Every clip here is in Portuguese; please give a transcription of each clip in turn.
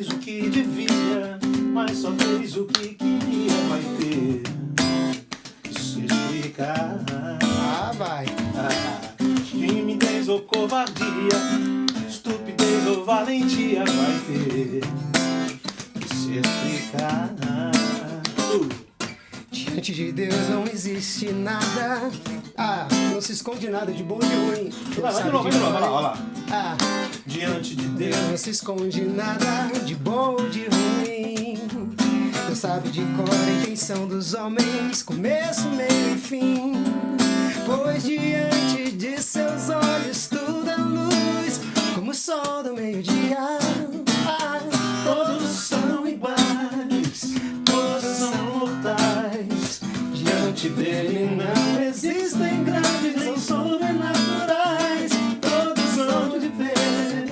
fez o que devia, mas só fez o que queria. Vai ter que se explicar. Ah, vai. Timidez ou covardia, estupidez ou valentia. Vai ter que se explicar. Diante de Deus não existe nada. Não se esconde nada de bom e de ruim. Vai de novo, olha lá. Diante de Deus Deus não se esconde nada de bom ou de ruim. Deus sabe de cor a intenção dos homens, começo, meio e fim. Pois diante de seus olhos tudo é luz, como o sol do meio-dia. todos são iguais, todos são mortais. Diante dele não existem grandes nem sobrenaturais. Todos são de ver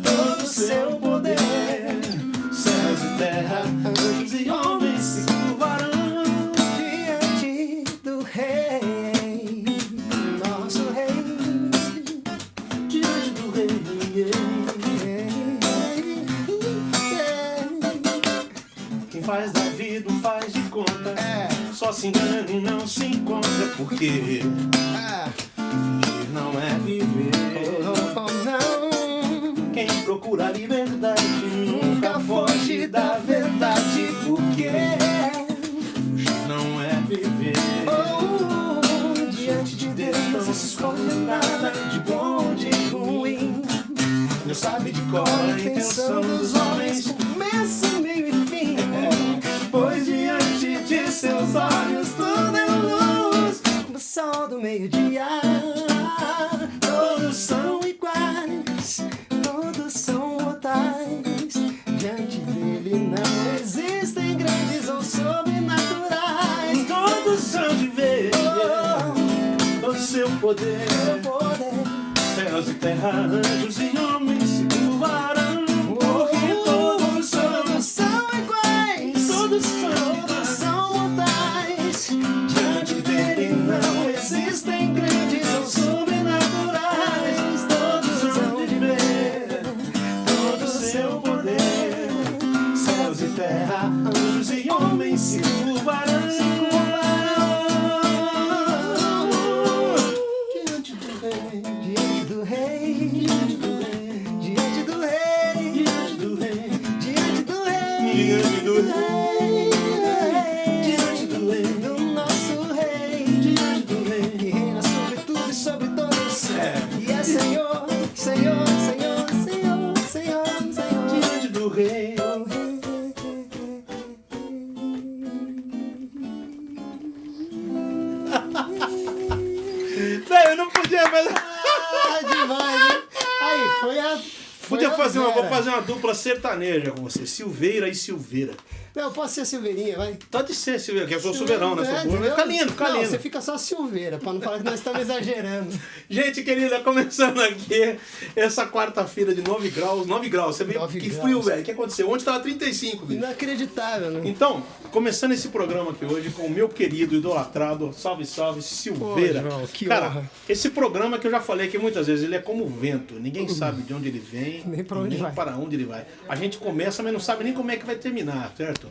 todo o seu poder. Céus e terra, anjos e homens se curvarão diante do Rei, nosso Rei. diante do Rei. Quem faz da vida um faz de conta, só se engana e não se encontra, porque fingir não é viver. Não, Quem procura a liberdade nunca foge da verdade, porque fugir não é viver. diante de Deus Não se esconde nada de bom, de ruim. Deus sabe de cor a intenção dos homens, começo, meio e fim. pois diante de seus olhos tudo é luz. O sol do meio-dia. Todos são iguais, todos são mortais. Diante dele não existem grandes ou sobrenaturais. Todos são de ver o seu poder. Céus e terra, anjos e homens se curvarão, porque todos são iguais, todos são mortais. diante dele não existem grandes ou sobrenaturais. Todos são de ver todo o seu poder. Céus e terra, anjos e homens se curvarão diante do Rei. Diante do Rei, Diante do Rei. diante do Rei, Diante do Rei. diante do Rei, Diante do Rei. Diante do Rei. do nosso Rei, Diante do Rei. que reina sobre tudo e sobre todos. É. E é Senhor, Senhor, Senhor, Senhor, Senhor, Senhor. Diante do Rei. Eu não podia fazer. Demais, hein? Aí, Vou fazer uma dupla sertaneja com você. Silveira e Silveira. Não, eu posso ser Silveirinha, vai. Pode ser, Silveira, que eu sou Silveirão, né? Sou burro. Fica lindo, fica Não, lindo. você fica só Silveira, pra não falar que nós estamos exagerando. Gente querida, começando aqui essa quarta-feira de 9 graus. 9 graus, você veio 9 que graus. frio, velho. O que aconteceu? Ontem tava 35, bicho. Inacreditável, né? Então, começando esse programa aqui hoje com o meu querido, idolatrado, salve, salve, Silveira. Pô, João, que Cara, honra. esse programa que eu já falei aqui muitas vezes, ele é como o vento. Ninguém sabe de onde ele vem, Nem pra onde vai. para onde ele vai. A gente começa, mas não sabe nem como é que vai terminar, certo?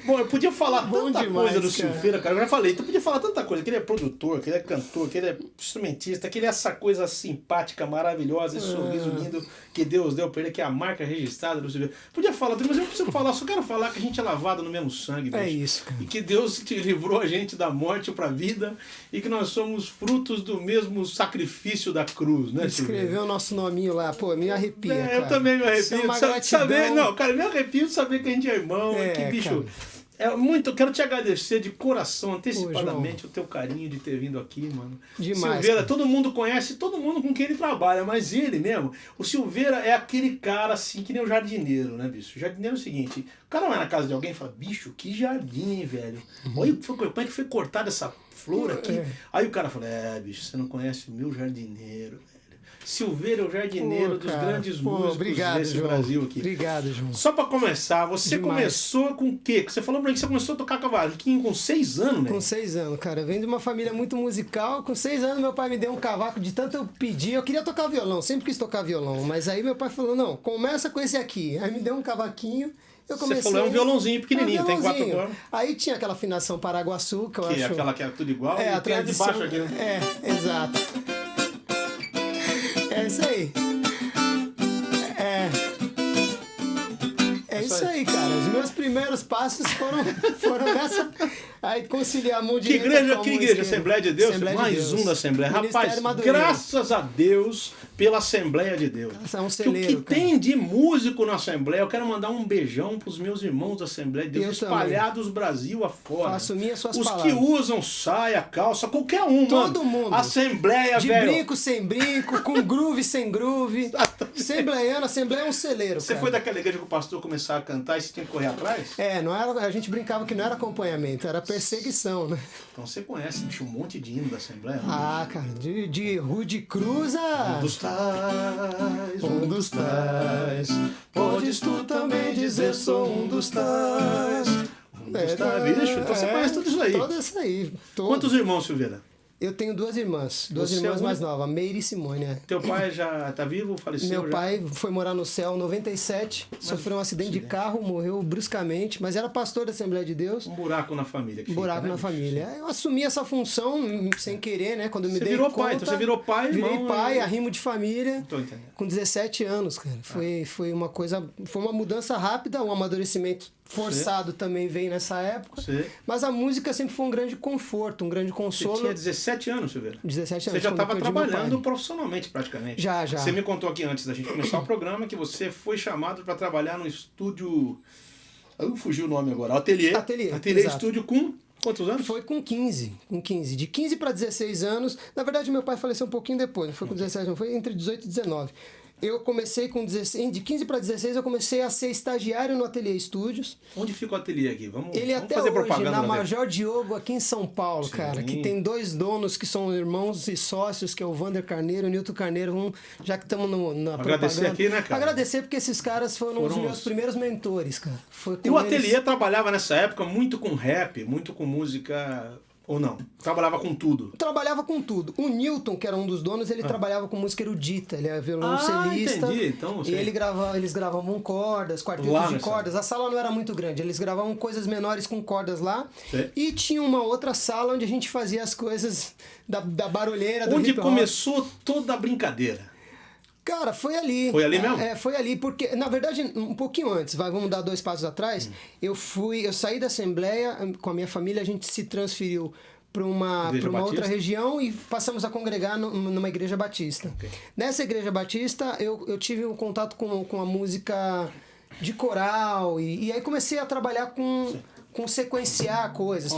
Bom, eu podia falar Bom tanta demais, coisa do cara. Silveira, cara. Eu já falei, tu podia falar tanta coisa. Que ele é produtor, que ele é cantor, que ele é instrumentista, que ele é essa coisa simpática, maravilhosa, esse sorriso lindo que Deus deu pra ele, que é a marca registrada do Silveira. Podia falar tudo, mas eu não preciso falar, só quero falar que a gente é lavado no mesmo sangue, bicho. É isso, cara. E que Deus te livrou a gente da morte pra vida e que nós somos frutos do mesmo sacrifício da cruz, né, Silveira? Escreveu o nosso nominho lá, pô, me arrepia, cara. Eu também me Isso é arrepio uma de gratidão. saber. Não, cara, me arrepio de saber que a gente é irmão. É, que bicho. cara. Eu quero te agradecer de coração, antecipadamente, o teu carinho de ter vindo aqui, mano. Demais, Silveira, cara. todo mundo conhece, todo mundo com quem ele trabalha, mas ele mesmo, o Silveira é aquele cara assim, que nem o jardineiro, né, bicho? O jardineiro é o seguinte, o cara vai na casa de alguém e fala, bicho, que jardim, velho. Olha como é que foi cortada essa flor aqui. É. Aí o cara fala, bicho, você não conhece o meu jardineiro, velho. Silveira é o jardineiro dos grandes músicos desse João. Brasil aqui. Obrigado, João. Só pra começar, você começou com o quê? Você falou pra mim que você começou a tocar cavaquinho com 6 anos, né? Com 6 anos, cara. Eu venho de uma família muito musical. Com 6 anos, meu pai me deu um cavaco de tanto eu pedir. Eu queria tocar violão, sempre quis tocar violão. Mas aí meu pai falou, não, começa com esse aqui. Aí me deu um cavaquinho. Eu comecei... Você falou, é um violãozinho pequenininho, tem 4 cordas. Aí tinha aquela afinação Paraguaçu, que eu acho... Aquela que é tudo igual, a tem a de baixo aqui. Exato. É isso aí. É isso aí, cara. Os meus primeiros passos foram nessa... Aí conciliar a mão direita Que igreja? Assembleia de Deus? Mais um da Assembleia. Rapaz, graças a Deus pela Assembleia de Deus. É um celeiro, o que tem de músico na Assembleia, eu quero mandar um beijão pros meus irmãos da Assembleia de Deus, espalhados Brasil afora. Faço minhas suas Os palavras. que usam saia, calça, qualquer um, todo mundo. Assembleia, de velho. De brinco, sem brinco, com groove, sem groove. Assembleiano, Assembleia é um celeiro, Você foi daquela igreja que o pastor começava a cantar e você tinha que correr atrás? Não era, a gente brincava que não era acompanhamento, era perseguição, né? Então você conhece, bicho, um monte de hino da Assembleia? Cara, de Rude Cruz a... Um dos tais, podes tu também dizer sou um dos tais. Bicho, então você conhece tudo isso aí. Tudo isso aí. Quantos irmãos, Silveira? Eu tenho 2 irmãs. 2 irmãs mais novas, Meire e Simone. Teu pai já tá vivo ou faleceu? Meu pai foi morar no céu em 97, sofreu um acidente de carro, morreu bruscamente, mas era pastor da Assembleia de Deus. Um buraco na família. Na família. Eu assumi essa função sem querer, né? Quando eu me dei virou conta... pai, então você virou pai, irmão. Virei pai, arrimo de família. Tô entendendo. Com 17 anos, cara. Foi uma coisa... Foi uma mudança rápida, um amadurecimento forçado também veio nessa época. Mas a música sempre foi um grande conforto, um grande consolo. Você tinha 17 anos, Silveira? 17 anos. Você já estava trabalhando profissionalmente, praticamente. Já. Você me contou aqui antes da gente começar o programa que você foi chamado para trabalhar no estúdio... Eu fugi o nome agora. Ateliê Estúdio com... Quantos anos? Foi com 15. De 15 para 16 anos. Na verdade, meu pai faleceu um pouquinho depois. Não foi com 17, não. Foi entre 18 e 19. Eu comecei com 16, de 15 para 16 eu comecei a ser estagiário no Ateliê Estúdios. Onde fica o ateliê aqui? Vamos até fazer hoje, propaganda na Major Diogo, aqui em São Paulo, cara, que tem 2 donos que são irmãos e sócios, que é o Vander Carneiro e o Nilton Carneiro. Já que estamos na agradecer propaganda. Aqui, né, cara? Agradecer porque esses caras foram os meus primeiros mentores, cara. E o Ateliê trabalhava nessa época muito com rap, muito com música... Ou não? Trabalhava com tudo? Trabalhava com tudo. O Newton, que era um dos donos, ele trabalhava com música erudita. Ele é violoncelista. Entendi. Então, e eles gravavam cordas, quartetos de cordas. A sala não era muito grande. Eles gravavam coisas menores com cordas lá. E tinha uma outra sala onde a gente fazia as coisas da barulheira, do onde hip hop. Começou toda a brincadeira? Cara, foi ali. Foi ali mesmo? Foi ali, porque, na verdade, um pouquinho antes, vamos dar 2 passos atrás, eu saí da Assembleia, com a minha família, a gente se transferiu para uma outra região e passamos a congregar numa igreja batista. Nessa igreja batista, eu tive um contato com a música de coral, e aí comecei a trabalhar com sequenciar coisas,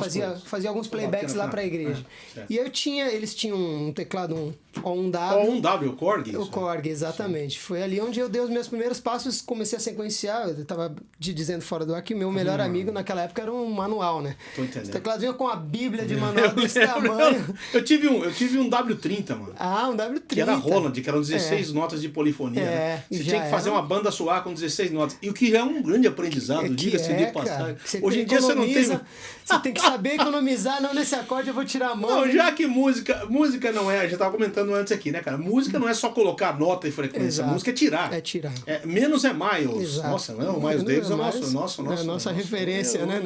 fazia alguns playbacks lá para a igreja. E eles tinham um teclado, um W, o Korg? O Korg, exatamente. Foi ali onde eu dei os meus primeiros passos, comecei a sequenciar. Eu estava dizendo fora do ar que meu melhor amigo naquela época era um manual, né? Tô entendendo. Os teclados vinham com a bíblia de manual desse tamanho. Eu tive um W30, mano. Um W30. Que era Roland, que eram 16 notas de polifonia. Né? Você tinha que fazer uma banda soar com 16 notas. E o que é um grande aprendizado, diga-se de passagem. Hoje em dia você não tem... Você tem que saber economizar, não nesse acorde eu vou tirar a mão. Não, já que música não é, a gente tava comentando antes aqui, né, cara? Música não é só colocar nota e frequência, Exato. Música é tirar. É tirar. Menos é Miles. Exato. Nossa, não, o Miles Davis é nossa referência, né,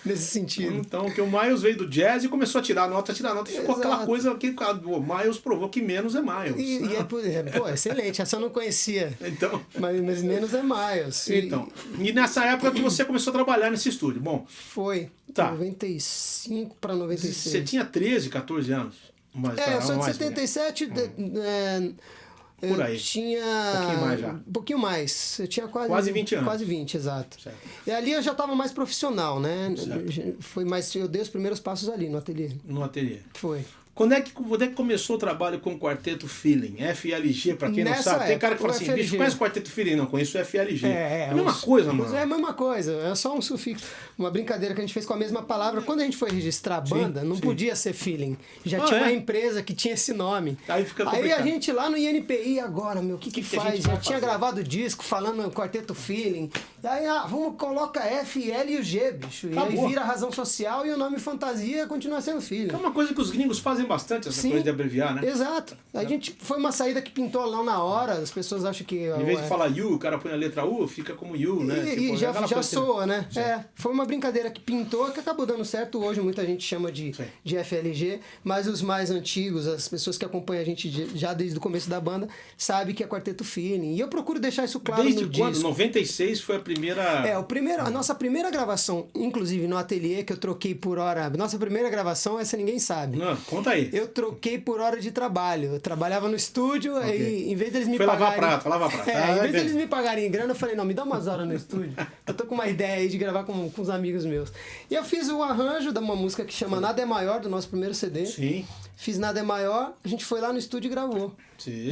nesse sentido. Então, que o Miles veio do jazz e começou a tirar nota, e ficou aquela coisa que o Miles provou que menos é Miles. Excelente, essa eu não conhecia. Então. Mas menos é Miles. Então, e nessa época que você começou a trabalhar nesse estúdio, bom... Foi. Tá. 95 para 96. Você tinha 13, 14 anos? Eu sou de 77. Por aí. Eu tinha... Um pouquinho mais já. Um pouquinho mais. Eu tinha quase 20 anos. Quase 20, exato. Certo. E ali eu já estava mais profissional, né? Certo. Foi mais... Eu dei os primeiros passos ali no ateliê. No ateliê. Foi. Quando é que começou o trabalho com o Quarteto Feeling? FLG, pra quem não sabe. Tem cara que fala assim, bicho, conhece o Quarteto Feeling? Não, conheço o FLG. É a mesma coisa, mano. É a mesma coisa, é só um sufixo. Uma brincadeira que a gente fez com a mesma palavra. Quando a gente foi registrar a banda, não podia ser Feeling. Já tinha uma empresa que tinha esse nome. Aí fica complicado. Aí a gente lá no INPI agora, meu, o que faz? Já tinha gravado disco falando Quarteto Feeling. E aí, coloca F, L e o G, bicho. E aí vira Razão Social e o nome fantasia continua sendo Feeling. É uma coisa que os gringos fazem bastante, essa coisa de abreviar, né? Exato. A gente foi uma saída que pintou lá na hora, as pessoas acham que... Em vez de falar you, o cara põe a letra U, fica como you, né? E já soa, né? Foi uma brincadeira que pintou, que acabou dando certo. Hoje muita gente chama de FLG, mas os mais antigos, as pessoas que acompanham a gente já desde o começo da banda, sabem que é Quarteto Feeling. E eu procuro deixar isso claro no disco. Desde quando? 96 foi a primeira... A nossa primeira gravação, inclusive no ateliê, que eu troquei por hora... Nossa primeira gravação, essa ninguém sabe. Não, conta aí. Eu troquei por hora de trabalho. Eu trabalhava no estúdio, aí em vez deles me pagarem... Foi lavar prata. Em vez deles me pagarem em grana, eu falei, não, me dá umas horas no estúdio. Eu tô com uma ideia aí de gravar com os amigos meus. E eu fiz o arranjo de uma música que chama Nada é Maior, do nosso primeiro CD. Sim. Fiz Nada é Maior, a gente foi lá no estúdio e gravou. Sim.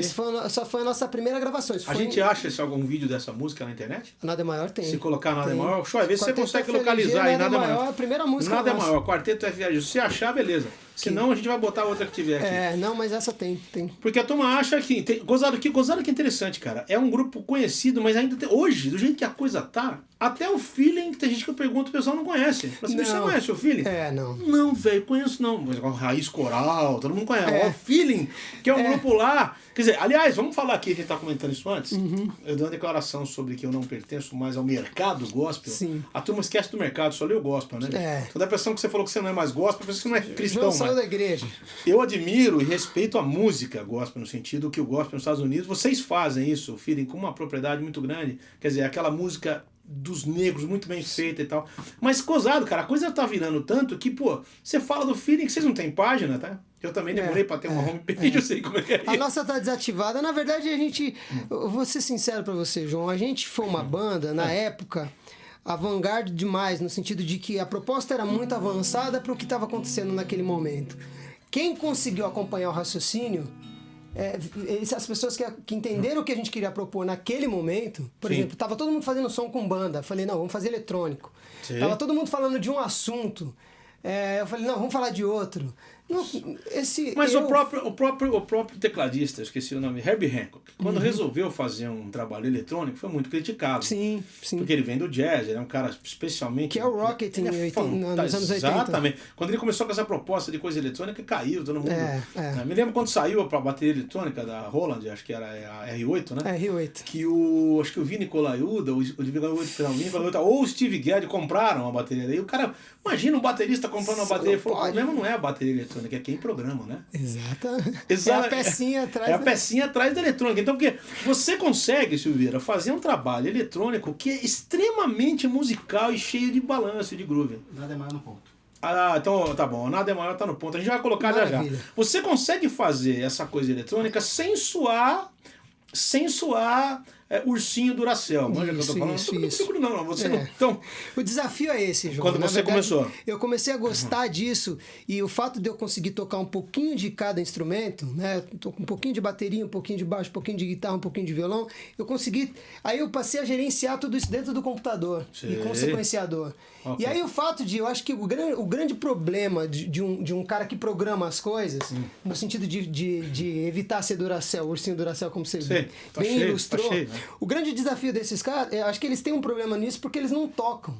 Só foi a nossa primeira gravação. A gente acha algum vídeo dessa música na internet? Nada é Maior tem. Se colocar Nada é Maior, vê se você consegue FLG, localizar aí. Nada é Maior. A primeira música Nada é nossa. Maior, Quarteto FLG. Se você achar, beleza. Senão a gente vai botar outra que tiver aqui. Não, mas essa tem. Porque a turma acha que... Gozado que interessante, cara. É um grupo conhecido, mas ainda hoje, do jeito que a coisa tá, até o Feeling, tem gente que eu pergunto, o pessoal não conhece. Assim, você conhece o Feeling? Não. Não, velho, conheço não. Mas Raiz Coral, todo mundo conhece. O Feeling, que é um grupo lá... Quer dizer, aliás, vamos falar aqui, a gente tá comentando isso antes. Eu dei uma declaração sobre que eu não pertenço mais ao mercado gospel. Sim. A turma esquece do mercado, só lê o gospel, né? Então dá a impressão que você falou que você não é mais gospel, pensa que você não é cristão. Saiu da igreja. Eu admiro e respeito a música gospel, no sentido que o gospel nos Estados Unidos, vocês fazem isso, o Feeling, com uma propriedade muito grande. Quer dizer, aquela música dos negros, muito bem feita e tal. Mas, gozado, cara, a coisa tá virando tanto que, pô, você fala do Feeling que vocês não têm página, tá? Eu também demorei pra ter uma homepage, eu sei como é que é. A nossa tá desativada. Na verdade, a gente... Eu vou ser sincero pra você, João. A gente foi uma banda, na época, avant-garde demais, no sentido de que a proposta era muito avançada pro que estava acontecendo naquele momento. Quem conseguiu acompanhar o raciocínio... as pessoas que entenderam o que a gente queria propor naquele momento, por exemplo, tava todo mundo fazendo som com banda, falei, não, vamos fazer eletrônico. Tava todo mundo falando de um assunto, eu falei, não, vamos falar de outro. Não, o próprio tecladista, eu esqueci o nome, Herbie Hancock, quando resolveu fazer um trabalho eletrônico, foi muito criticado. Sim. Porque ele vem do jazz, ele é um cara especialmente... Que é o Rocket nos anos 80. Exatamente. Quando ele começou com essa proposta de coisa eletrônica, caiu todo mundo. Me lembro quando saiu a bateria eletrônica da Roland, acho que era a R8, né? R8. Que acho que o Vini Colaiuta, ou o Steve Gadd compraram a bateria. Daí o cara, imagina um baterista comprando uma bateria. Falou, o problema não é a bateria eletrônica, é quem programa, né? Exato. É a pecinha atrás. É a pecinha atrás da eletrônica. Então, porque você consegue, Silveira, fazer um trabalho eletrônico que é extremamente musical e cheio de balanço e de groove. Nada é mais no ponto. Então tá bom, Nada é Maior tá no ponto. A gente vai colocar já. Você consegue fazer essa coisa eletrônica sem suar ursinho Duracell. Manja que eu tô falando? Isso. Não, você não. Então, o desafio é esse, João. Quando você começou? Eu comecei a gostar disso e o fato de eu conseguir tocar um pouquinho de cada instrumento, né? Um pouquinho de bateria, um pouquinho de baixo, um pouquinho de guitarra, um pouquinho de violão, eu consegui... Aí eu passei a gerenciar tudo isso dentro do computador e com o sequenciador. Okay. E aí o fato de... Eu acho que o grande problema de um cara que programa as coisas, no sentido de evitar ser Duracell, ursinho Duracell, como você bem ilustrou, o grande desafio desses caras, eu acho que eles têm um problema nisso porque eles não tocam.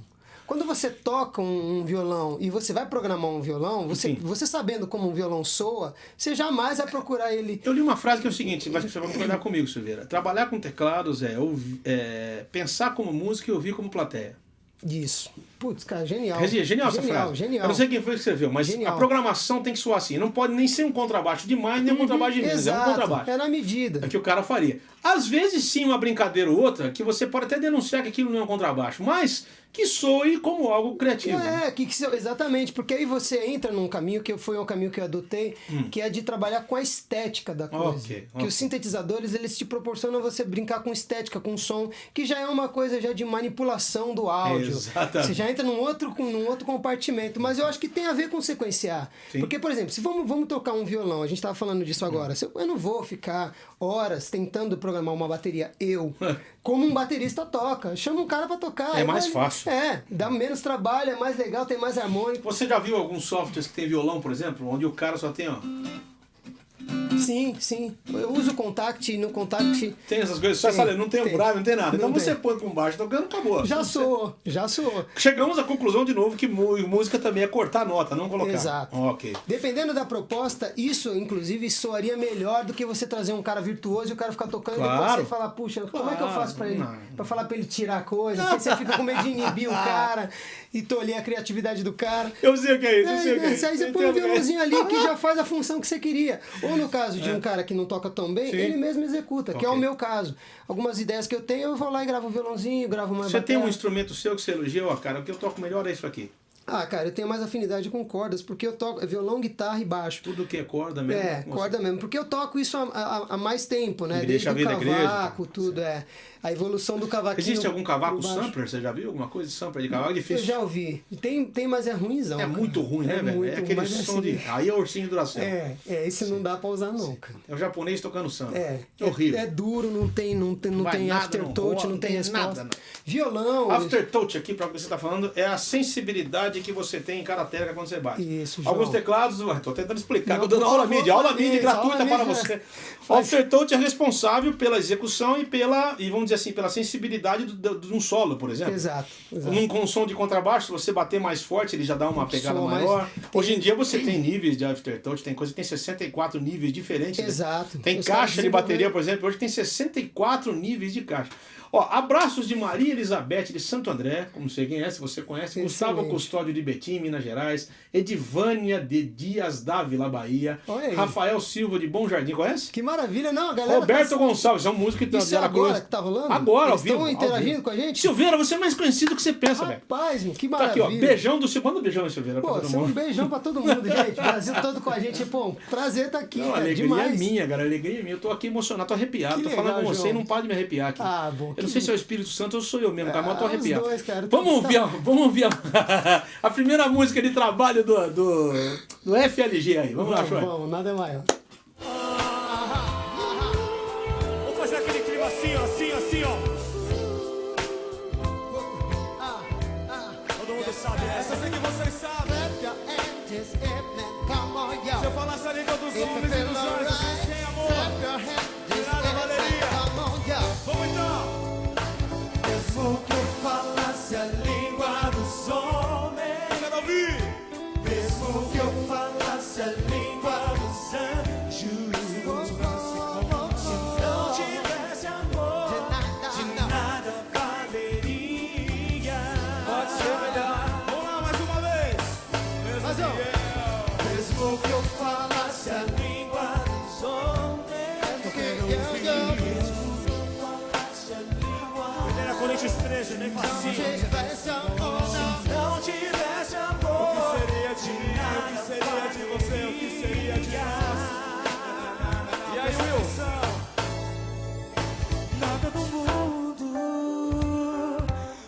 Quando você toca um violão e você vai programar um violão, você sabendo como um violão soa, você jamais vai procurar ele... Eu li uma frase que é o seguinte, acho que você vai concordar comigo, Silveira. Trabalhar com teclados pensar como músico e ouvir como plateia. Isso. Putz, cara, genial. Genial essa frase. Genial. Eu não sei quem foi que escreveu, mas a programação tem que soar assim. Não pode nem ser um contrabaixo demais, nem um contrabaixo de menos. É um contrabaixo. É na medida. É que o cara faria. Às vezes, sim, uma brincadeira ou outra, que você pode até denunciar que aquilo não é um contrabaixo, mas que soe como algo criativo. Exatamente, porque aí você entra num caminho, que foi um caminho que eu adotei, que é de trabalhar com a estética da coisa. Que os sintetizadores, eles te proporcionam você brincar com estética, com som, que já é uma coisa já de manipulação do áudio. Exatamente. Você já entra num outro compartimento. Mas eu acho que tem a ver com sequenciar. Sim. Porque, por exemplo, se vamos tocar um violão, a gente estava falando disso agora. Eu não vou ficar horas tentando programar uma bateria. Como um baterista toca. Chama um cara para tocar. É mais fácil. Dá menos trabalho, é mais legal, tem mais harmônico. Você já viu alguns softwares que tem violão, por exemplo, onde o cara só tem, ó... Sim. Eu uso o Contact e no Contact... Tem essas coisas, só sabe, não tem o drive, não tem nada. Então Não você tem. põe com baixo tocando, acabou. Já soou. Chegamos à conclusão de novo que música também é cortar a nota, não colocar. Exato. Ok. Dependendo da proposta, isso, inclusive, soaria melhor do que você trazer um cara virtuoso e o cara ficar tocando e depois você falar, puxa, como é que eu faço pra ele? Não. Pra falar pra ele tirar a coisa? Porque você fica com medo de inibir o cara e tolher a criatividade do cara. Eu sei o que é isso, eu sei o que é isso. Aí você põe um violãozinho ali que já faz a função que você queria. Ou no caso de um cara que não toca tão bem, Sim. ele mesmo executa, que é o Ok. meu caso. Algumas ideias que eu tenho, eu vou lá e gravo um violãozinho, gravo uma Você tem um bateria. instrumento seu que você elogia, ó, cara, o que eu toco melhor é isso aqui. Cara, eu tenho mais afinidade com cordas, porque eu toco violão, guitarra e baixo. Tudo que é corda mesmo. Corda mesmo. Porque eu toco isso há mais tempo, né? Me Desde deixa o ver da igreja. cavaco, tudo, A evolução do cavaquinho. Existe algum cavaco por baixo. sampler? Você já viu alguma coisa de sampler de cavaco? É Eu difícil. já ouvi. Tem, mas é ruimzão. É cara. muito ruim, né, velho? É aquele mas som de... Aí é ursinho Duracell. Esse não dá pra usar não, cara. É o japonês tocando samba. É horrível. É duro, não tem Vai nada, aftertouch, não não tem tem resposta. nada, não. Violão. Aftertouch aqui, para o que você está falando, é a sensibilidade que você tem em cada tecla quando você bate. Isso, João. Alguns teclados, estou tentando explicar, Não, estou dando por aula favor, mídia isso, gratuita aula para mídia. você. O Aftertouch é responsável pela execução e vamos dizer assim, pela sensibilidade de um solo, por exemplo. Exato. Com um som de contrabaixo, se você bater mais forte, ele já dá uma pegada Soa mais- maior. Hoje em dia você tem níveis de Aftertouch, tem coisa que tem 64 níveis diferentes. Exato. Tem Os caixa caras de bateria, desenvolveram- por exemplo, hoje tem 64 níveis de caixa. Ó, abraços de Maria Elizabeth de Santo André, como sei quem é, se você conhece, Gustavo Excelente. Custódio de Betim, Minas Gerais, Edivânia de Dias Dávila, Bahia, Olha aí. Rafael Silva de Bom Jardim, conhece? Que maravilha, não, a galera. Roberto Gonçalves, é um músico que Isso é agora que tá rolando? Agora, ao Eles vivo. estão ao interagindo vivo. com a gente? Silveira, você é mais conhecido do que você pensa, velho. Rapaz, meu, que Tá aqui, maravilha. ó, beijão do Silveira. Manda um beijão, Silveira, pra Pô, todo um mundo. beijão pra todo mundo, gente. Brasil todo com a gente. Pô, um prazer estar aqui, Não, a cara. alegria Demais. é minha, cara. A alegria é minha. Eu tô aqui emocionado, tô arrepiado. Que Tô legal, falando com você João. e não pode de me arrepiar aqui. Ah, bom. Eu não sei se é o Espírito Santo ou sou eu mesmo, cara, mas eu tô Os arrepiado. dois, cara. Vamos ouvir a primeira música de trabalho do FLG aí. Vamos lá, João. Vamos, nada é maior. Vamos fazer aquele clima assim, ó, assim, ó. Todo mundo sabe essa, eu sei que vocês sabem. Se eu falar essa língua dos homens e dos anjos, vocês têm amor. Nada valeria. Vamos então. Mesmo que eu falasse a língua dos homens. Quero ouvir. Mesmo que eu falasse a língua dos anjos. Se não tivesse amor, de nada valeria. Pode ser melhor. Vamos lá mais uma vez. Mesmo que eu falasse a língua dos homens. Eu quero ouvir. Mesmo que eu falasse a língua. Ele era Coríntios 13, nem facinho. Se não tivesse amor, o que seria de mim? O que seria de você? O que seria de nós? E aí, Wilson? Nada no mundo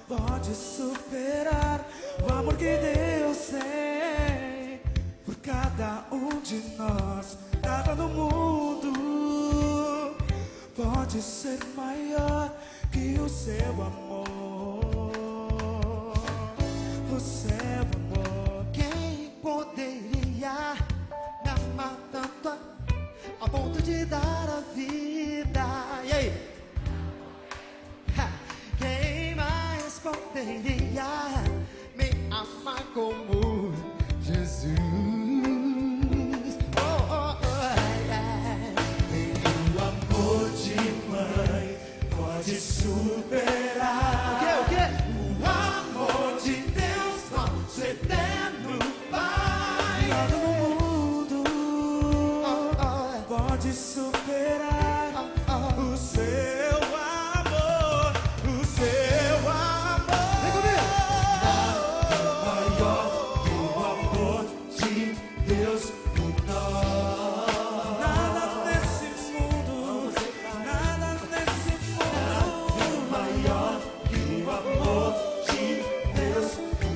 pode superar o amor que Deus tem por cada um de nós. Nada no mundo pode ser maior que o seu amor. O seu amor. Quem poderia me amar tanto a ponto de dar a vida? E aí? Quem mais poderia me amar como Jesus? O amor de mãe pode superar. O quê? O amor de Deus, nosso eterno Pai. Nada no mundo pode superar o seu amor, o seu amor. Vem comigo. Maior que o amor de Deus por nós. Nada nesse mundo, nada nesse mundo. Maior que o amor de Deus por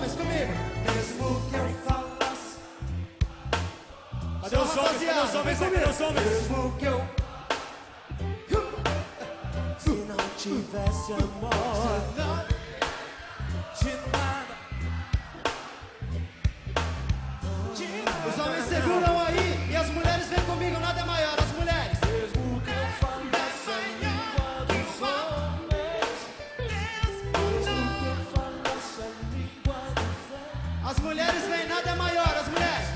homens, comigo. Mesmo que eu falasse. Cadê os homens? Cadê os homens? Cadê os homens? Mesmo que eu. Se não tivesse amor, de nada. Os homens seguram aí e as mulheres vêm comigo, nada é maior, as mulheres. Mesmo que eu falasse a língua dos homens. Mesmo que eu falasse a língua dos homens. As mulheres vêm, nada é maior, as mulheres.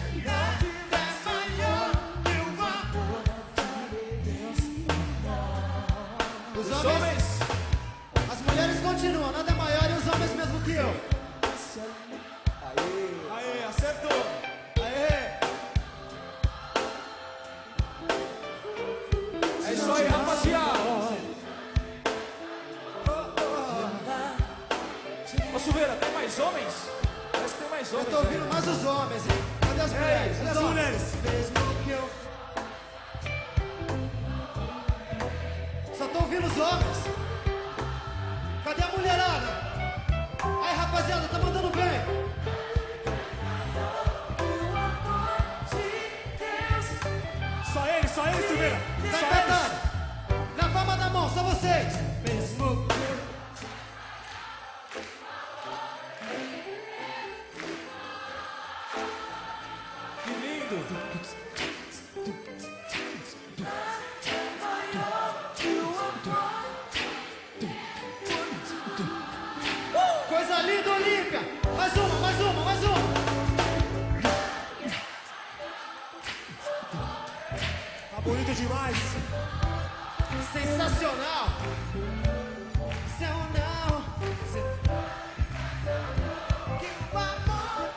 Os homens, as mulheres continuam, nada é maior e os homens mesmo que eu. Aê, acertou. Aê! É isso aí, rapaziada. Ô, Silveira, tem mais homens? Parece que tem mais Eu homens. tô ouvindo mais os homens, hein? Cadê as mulheres? Cadê Cadê as as mulheres? Mesmo que eu. Só tô ouvindo os homens. Cadê a mulherada? Aí, rapaziada, tá mandando bem. Só eles, Silveira. Tá Só eles. empatando. Na palma da mão, só vocês. Mesmo que eu. Que lindo. Coisa linda, Olímpia. Mais uma, mais uma, mais uma. Tá bonito demais. Sensacional. Se eu não, que o amor.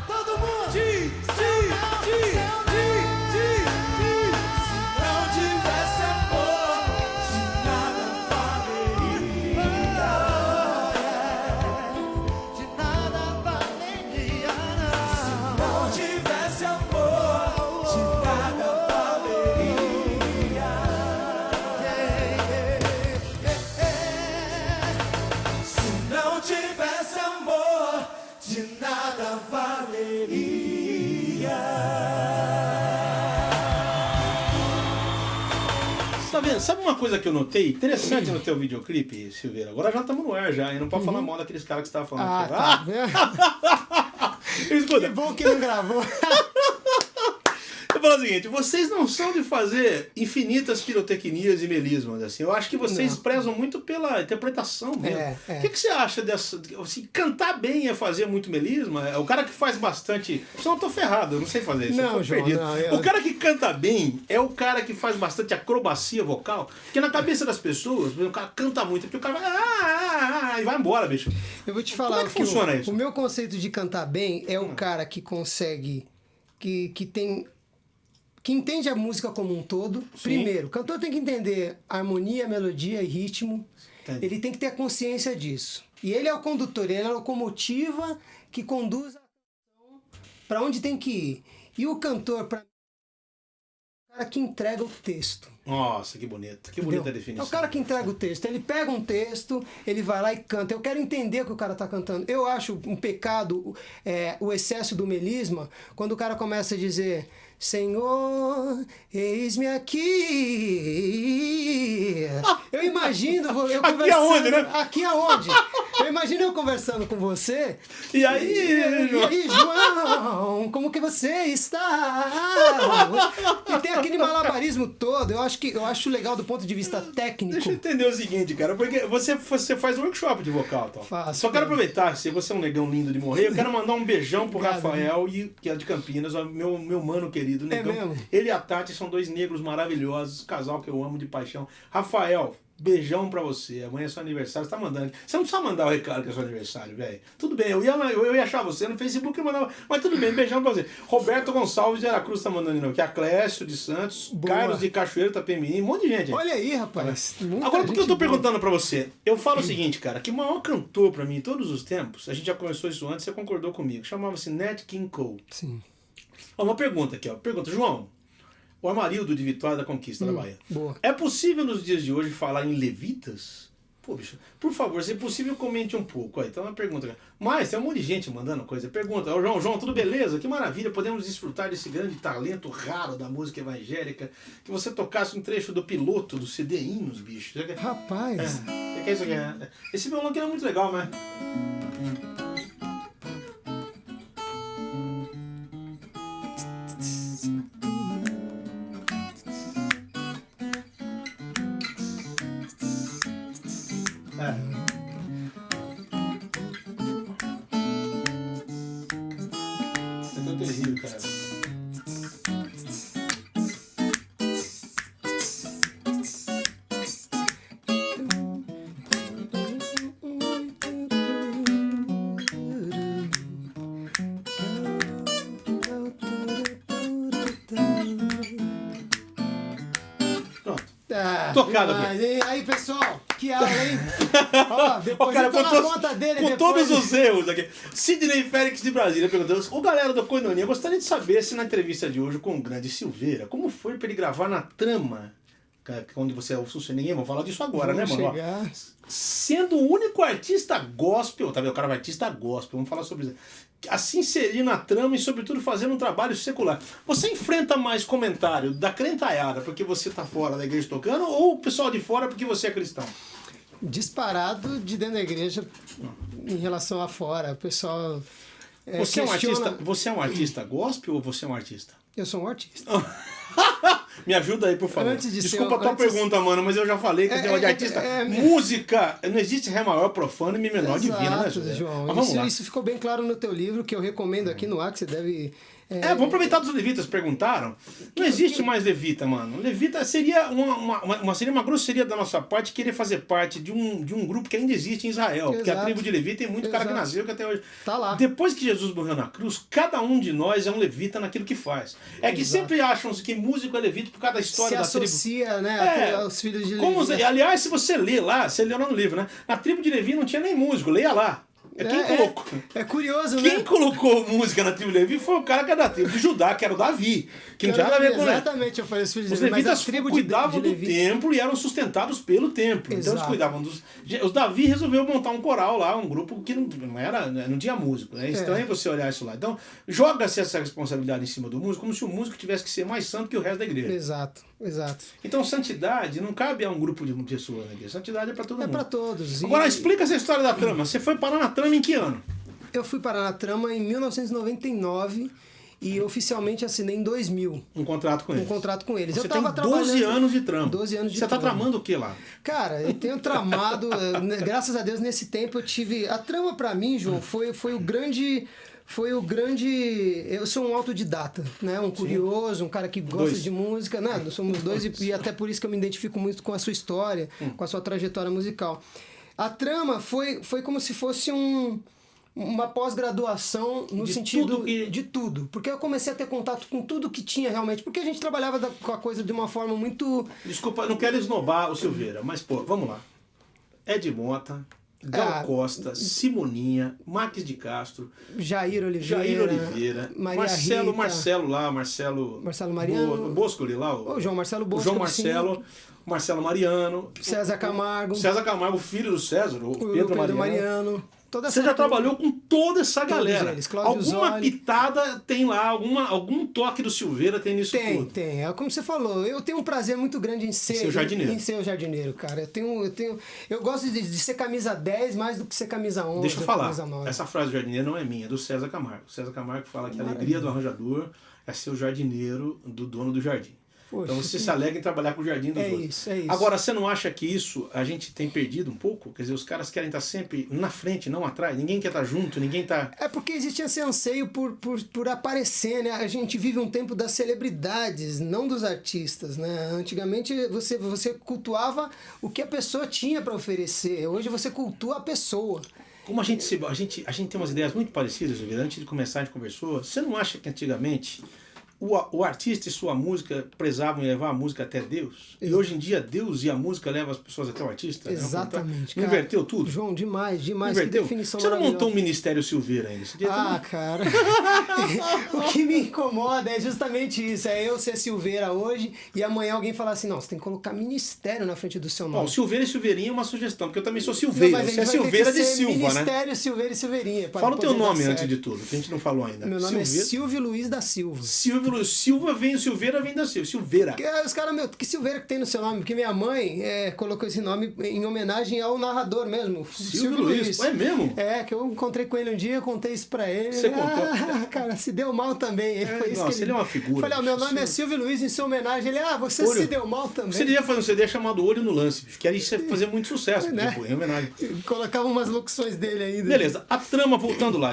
Todo mundo. Não tivesse amor, de nada valeria. De nada valeria, não. Não tivesse amor, de nada valeria. Se não tivesse amor, de nada valeria. Tá vendo? Sabe uma coisa que eu notei? Interessante no teu videoclipe, Silveira. Agora já estamos no ar já, e não pode falar mal daqueles caras que você estava falando. Ah, aqui. tá. Escuta, Que bom que não gravou. eu falo o seguinte, vocês não são de fazer infinitas pirotecnias e melismas, assim. Eu acho que vocês prezam muito pela interpretação mesmo. É. O que você acha dessa... Assim, cantar bem é fazer muito melisma? É o cara que faz bastante... Senão eu tô ferrado, eu não sei fazer isso. Não, eu tô João, perdido. não, eu- O cara que canta bem é o cara que faz bastante acrobacia vocal, porque na cabeça das pessoas, o cara canta muito, porque o cara vai... e vai embora, bicho. Eu vou te falar Como é que funciona isso? o meu conceito de cantar bem é o cara que consegue, que entende a música como um todo. Primeiro, o cantor tem que entender harmonia, melodia e ritmo. Entendi. Ele tem que ter a consciência disso. E ele é o condutor, ele é a locomotiva que conduz a canção para onde tem que ir. E o cantor, para o cara que entrega o texto. Nossa, que bonito. Que bonita a Entendeu? definição. É o cara que entrega o texto. Ele pega um texto, ele vai lá e canta. Eu quero entender o que o cara tá cantando. Eu acho um pecado o excesso do melisma, quando o cara começa a dizer: Senhor, eis-me aqui. Eu imagino eu Aqui conversando... aonde, né? Aqui aonde? Eu imagino eu conversando com você. E aí, E aí, João, como que você está? E tem aquele malabarismo todo. Eu acho legal do ponto de vista técnico. Deixa eu entender o seguinte, cara, porque você faz workshop de vocal, tal. Faço, Só quero cara. aproveitar, se você é um negão lindo de morrer, eu quero mandar um beijão pro Obrigado, Rafael, que é de Campinas, ó, meu mano querido, negão. mesmo? Ele e a Tati são dois negros maravilhosos, casal que eu amo de paixão. Rafael, beijão pra você. Amanhã é seu aniversário, você tá mandando aqui. Você não precisa mandar o recado que é seu aniversário, velho. Tudo bem, eu ia achar você no Facebook e mandava. Mas tudo bem, beijão pra você. Roberto Gonçalves de Aracruz tá mandando de novo. Aqui, a Clécio de Santos, Boa. Carlos de Cachoeiro, Itapemirim, um monte de gente. Olha aí, rapaz. Muita Agora, por que eu tô gente boa. perguntando pra você? Eu falo o seguinte, cara, que o maior cantor pra mim, em todos os tempos, a gente já conversou isso antes, você concordou comigo, chamava-se Nat King Cole. Sim. Ó, uma pergunta aqui, ó. Pergunta, João, o Amarildo de Vitória da Conquista da Bahia. Boa. É possível nos dias de hoje falar em levitas? Pô, bicho, por favor, se possível, comente um pouco. Aí, então, uma pergunta. Mas tem um monte de gente mandando coisa. Pergunta, ô João, tudo beleza? Que maravilha, podemos desfrutar desse grande talento raro da música evangélica. Que você tocasse um trecho do piloto do CD Hinos, bicho. Rapaz. O que é isso aqui? Esse violão aqui é muito legal, né? É terrível, cara. Tocado, aí, pessoal, que aula, hein? Ó, depois cara, eu tô na conta dele. Com depois... todos os erros aqui. Sidney Félix de Brasília perguntando: ô galera do Coinonia, gostaria de saber se na entrevista de hoje com o grande Silveira, como foi pra ele gravar na Trama, onde você é o sucesso? Ninguém vai falar disso agora, né, mano? Chegar. Sendo o único artista gospel, tá vendo? O cara é um artista gospel, vamos falar sobre isso. Assim seria na Trama e, sobretudo, fazendo um trabalho secular. Você enfrenta mais comentário da crentaiada porque você tá fora da igreja tocando, ou o pessoal de fora porque você é cristão? Disparado de dentro da igreja em relação a fora. O pessoal você, questiona... você é um artista gospel ou você é um artista? Eu sou um artista. Me ajuda aí, por favor. Desculpa a tua pergunta, mano, mas eu já falei que de artista. Música, não existe Ré maior profano e Mi menor divino, né, João? Mas vamos lá. Isso ficou bem claro no teu livro, que eu recomendo aqui no ar, que você deve... vamos aproveitar dos levitas, perguntaram. Não existe mais levita, mano. Levita seria uma grosseria da nossa parte querer fazer parte de um grupo que ainda existe em Israel. Exato. Porque a tribo de Levi tem muito cara que nasceu que até hoje. Tá lá. Depois que Jesus morreu na cruz, cada um de nós é um levita naquilo que faz. É que sempre acham que músico é levita por causa da história da tribo. Se associa, né, aos filhos de Levi. Aliás, se você lê lá, você leu no livro, né? Na tribo de Levi não tinha nem músico, leia lá. Quem colocou? É curioso, né? Quem colocou música na tribo de Levi foi o cara que era da tribo de Judá, que era o Davi. Que não tinha nada a ver com ele. Exatamente, eu falei os filhos de Os Levi. levitas cuidavam do templo e eram sustentados pelo templo. Exato. Então eles cuidavam dos... Os Davi resolveu montar um coral lá, um grupo que não tinha músico. É estranho você olhar isso lá. Então, joga-se essa responsabilidade em cima do músico, como se o músico tivesse que ser mais santo que o resto da igreja. Exato. Então, santidade não cabe a um grupo de pessoas na igreja. Santidade é para todo mundo. É para todos. Agora, explica essa história da Trama. Você foi parar na Trama em que ano? Eu fui parar na Trama em 1999 e oficialmente assinei em 2000. Um contrato com eles? Um contrato com eles. Você tem 12 anos de Trama. 12 anos de Você Trama. tá tramando o que lá? Cara, eu tenho tramado... graças a Deus, nesse tempo eu tive... A Trama pra mim, João, foi o grande... Eu sou um autodidata, né? Um curioso, um cara que gosta de música. Né? Nós somos dois e até por isso que eu me identifico muito com a sua história, com a sua trajetória musical. A Trama foi como se fosse uma pós-graduação no sentido de tudo. Porque eu comecei a ter contato com tudo que tinha realmente. Porque a gente trabalhava com a coisa de uma forma muito... Desculpa, não quero esnobar o Silveira, mas pô, vamos lá. Ed Mota... Gal Costa, Simoninha, Marques de Castro, Jair Oliveira, Marcelo Mariano, Bosco lá, o João Marcelo Bosco, Marcelo Mariano, César Camargo, filho do César, o Pedro Mariano. Você já trabalhou com toda essa galera. Eles, alguma pitada tem lá, algum toque do Silveira tem nisso tudo. Tem. É como você falou, eu tenho um prazer muito grande em ser o jardineiro. Em ser o jardineiro, cara. Eu gosto de ser camisa 10 mais do que ser camisa 11. Deixa eu falar, camisa 9. essa frase do jardineiro não é minha, é do César Camargo. O César Camargo fala que a alegria do arranjador é ser o jardineiro do dono do jardim. Poxa, então você se alegra em trabalhar com o jardim dos outros. É isso. Agora, você não acha que isso a gente tem perdido um pouco? Quer dizer, os caras querem estar sempre na frente, não atrás. Ninguém quer estar junto, ninguém tá... É porque existe esse anseio por aparecer, né? A gente vive um tempo das celebridades, não dos artistas, né? Antigamente você cultuava o que a pessoa tinha para oferecer. Hoje você cultua a pessoa. Como a gente tem umas ideias muito parecidas, antes de começar a gente conversou, você não acha que antigamente o artista e sua música prezavam em levar a música até Deus. E hoje em dia Deus e a música levam as pessoas até o artista. Exatamente. Né? Inverteu tudo? João, demais. Inverteu? Que definição Você não maravilhosa. montou um Ministério Silveira ainda? Cara. O que me incomoda é justamente isso. É eu ser Silveira hoje e amanhã alguém falar assim, não, você tem que colocar Ministério na frente do seu nome. Bom, Silveira e Silveirinha é uma sugestão, porque eu também sou Silveira. Não, mas você é vai ter Silveira que de ser Silva, né? Ministério Silveira e Silveirinha. Fala o teu poder dar nome antes certo. de tudo, que a gente não falou ainda. Meu nome é Silvio Luiz da Silva. Silvio Silva vem, o Silveira vem da Silva. Silveira. Os caras, que Silveira que tem no seu nome? Porque minha mãe colocou esse nome em homenagem ao narrador mesmo, Silvio Luiz. É mesmo? É, que eu encontrei com ele um dia, contei isso pra ele. Você contou? Cara, se deu mal também. Foi isso Nossa, que ele é uma figura. Falei, meu nome é Silvio Luiz, em sua homenagem. Ele, você se deu mal também. Você devia fazer um CD chamado Olho no Lance, bicho, que aí você fazer muito sucesso, Né? tipo, em homenagem. Colocava umas locuções dele ainda. Beleza, a trama, voltando lá.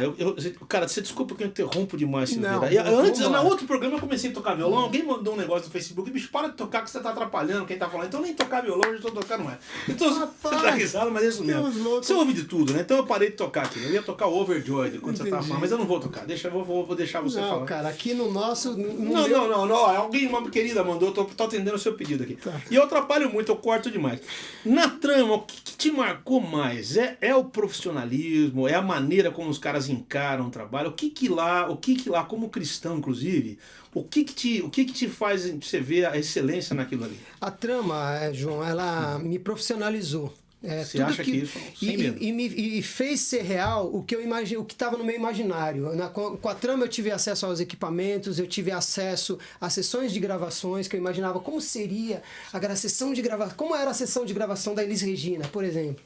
Cara, você desculpa que eu interrompo demais, Silveira. Não, E antes, vamos lá. no outro programa, eu comecei a tocar violão. Alguém mandou um negócio no Facebook, bicho, para de tocar que você tá atrapalhando quem tá falando. Então nem tocar violão, eu já tô tocando mais. Então você tá risado, mas é isso mesmo. Você ouve de tudo, né? Então eu parei de tocar aqui. Eu ia tocar o Overjoyed quando você tava falando, mas eu não vou tocar. Vou deixar você falar. Não, cara, aqui no nosso... Não. Alguém, uma querida, mandou, eu tô atendendo o seu pedido aqui. Tá. E eu atrapalho muito, eu corto demais. Na trama, o que te marcou mais? É o profissionalismo? É a maneira como os caras encaram o trabalho? O que lá, como cristão, inclusive, o que te faz você ver a excelência naquilo ali? A trama, João, ela me profissionalizou. Você acha que isso sem medo? E fez ser real o que eu imaginei, o que estava no meu imaginário. Com a trama eu tive acesso aos equipamentos, eu tive acesso a sessões de gravações que eu imaginava como seria a sessão de gravação, como era a sessão de gravação da Elis Regina, por exemplo.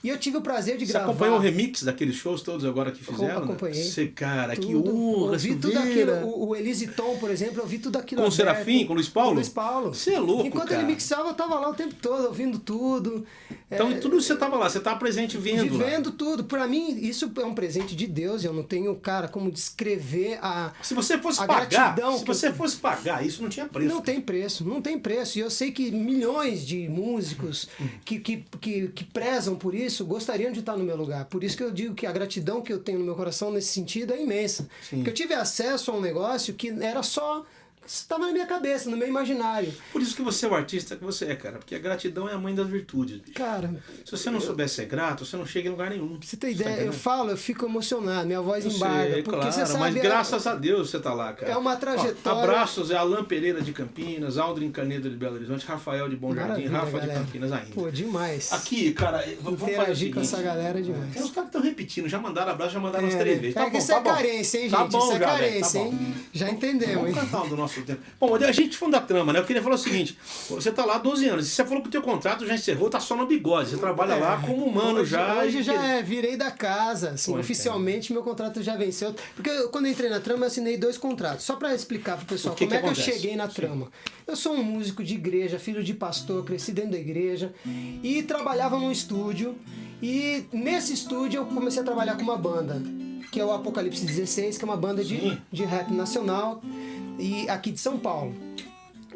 E eu tive o prazer de gravar. Você acompanhou o remix daqueles shows todos agora que fizeram? Acompanhei. Você, cara, tudo. que honra, eu vi tudo aquilo. O Elise Tom, por exemplo, eu vi tudo aquilo. Com o aberto, Serafim, com o Luiz Paulo? Com o Luiz Paulo. Você é louco, Enquanto cara. ele mixava, eu tava lá o tempo todo, ouvindo tudo. Então, tudo você tava lá, você tava presente vendo Vivendo lá. tudo. Pra mim, isso é um presente de Deus. Eu não tenho, cara, como descrever a Se você fosse gratidão. fosse pagar, isso não tinha preço. Não tem preço, não tem preço. E eu sei que milhões de músicos que prezam por isso gostariam de estar no meu lugar. Por isso que eu digo que a gratidão que eu tenho no meu coração nesse sentido é imensa. Sim. Porque eu tive acesso a um negócio que era só... estava na minha cabeça, no meu imaginário. Por isso que você é o artista que você é, cara. Porque a gratidão é a mãe das virtudes, bicho. Cara... Se você não souber ser grato, você não chega em lugar nenhum. Pra você ter ideia, eu fico emocionado, minha voz embarga. Porque claro, você sabe, mas graças a Deus você tá lá, cara. É uma trajetória... Abraços a Alain Pereira de Campinas, Aldrin Canedo de Belo Horizonte, Rafael de Bom Jardim, Rafa galera. de Campinas ainda. Pô, demais. Aqui, cara, vamos fazer o Interagir com seguinte. essa galera é demais. Tem uns caras que estão repetindo, já mandaram abraço, já mandaram umas 3 vezes. Tá bom, isso tá é bom. carência, hein, gente? Tá bom, isso é já, carência, velho, tá bom. hein? Já entendemos, Vamos hein? cantar um do nosso tempo. Bom, a gente falando da trama, né? Eu queria falar o seguinte: você tá lá há 12 anos, e você falou que o teu contrato já encerrou, tá só no bigode. Você trabalha lá como humano já. Hoje já virei da casa, assim, Pô, oficialmente meu contrato já venceu. Porque quando eu entrei na trama eu assinei 2 contratos. Só pra explicar pro pessoal como é que eu cheguei na trama. Eu sou um músico de igreja, filho de pastor, cresci dentro da igreja e trabalhava num estúdio. E nesse estúdio eu comecei a trabalhar com uma banda, que é o Apocalipse 16, que é uma banda de rap nacional e aqui de São Paulo.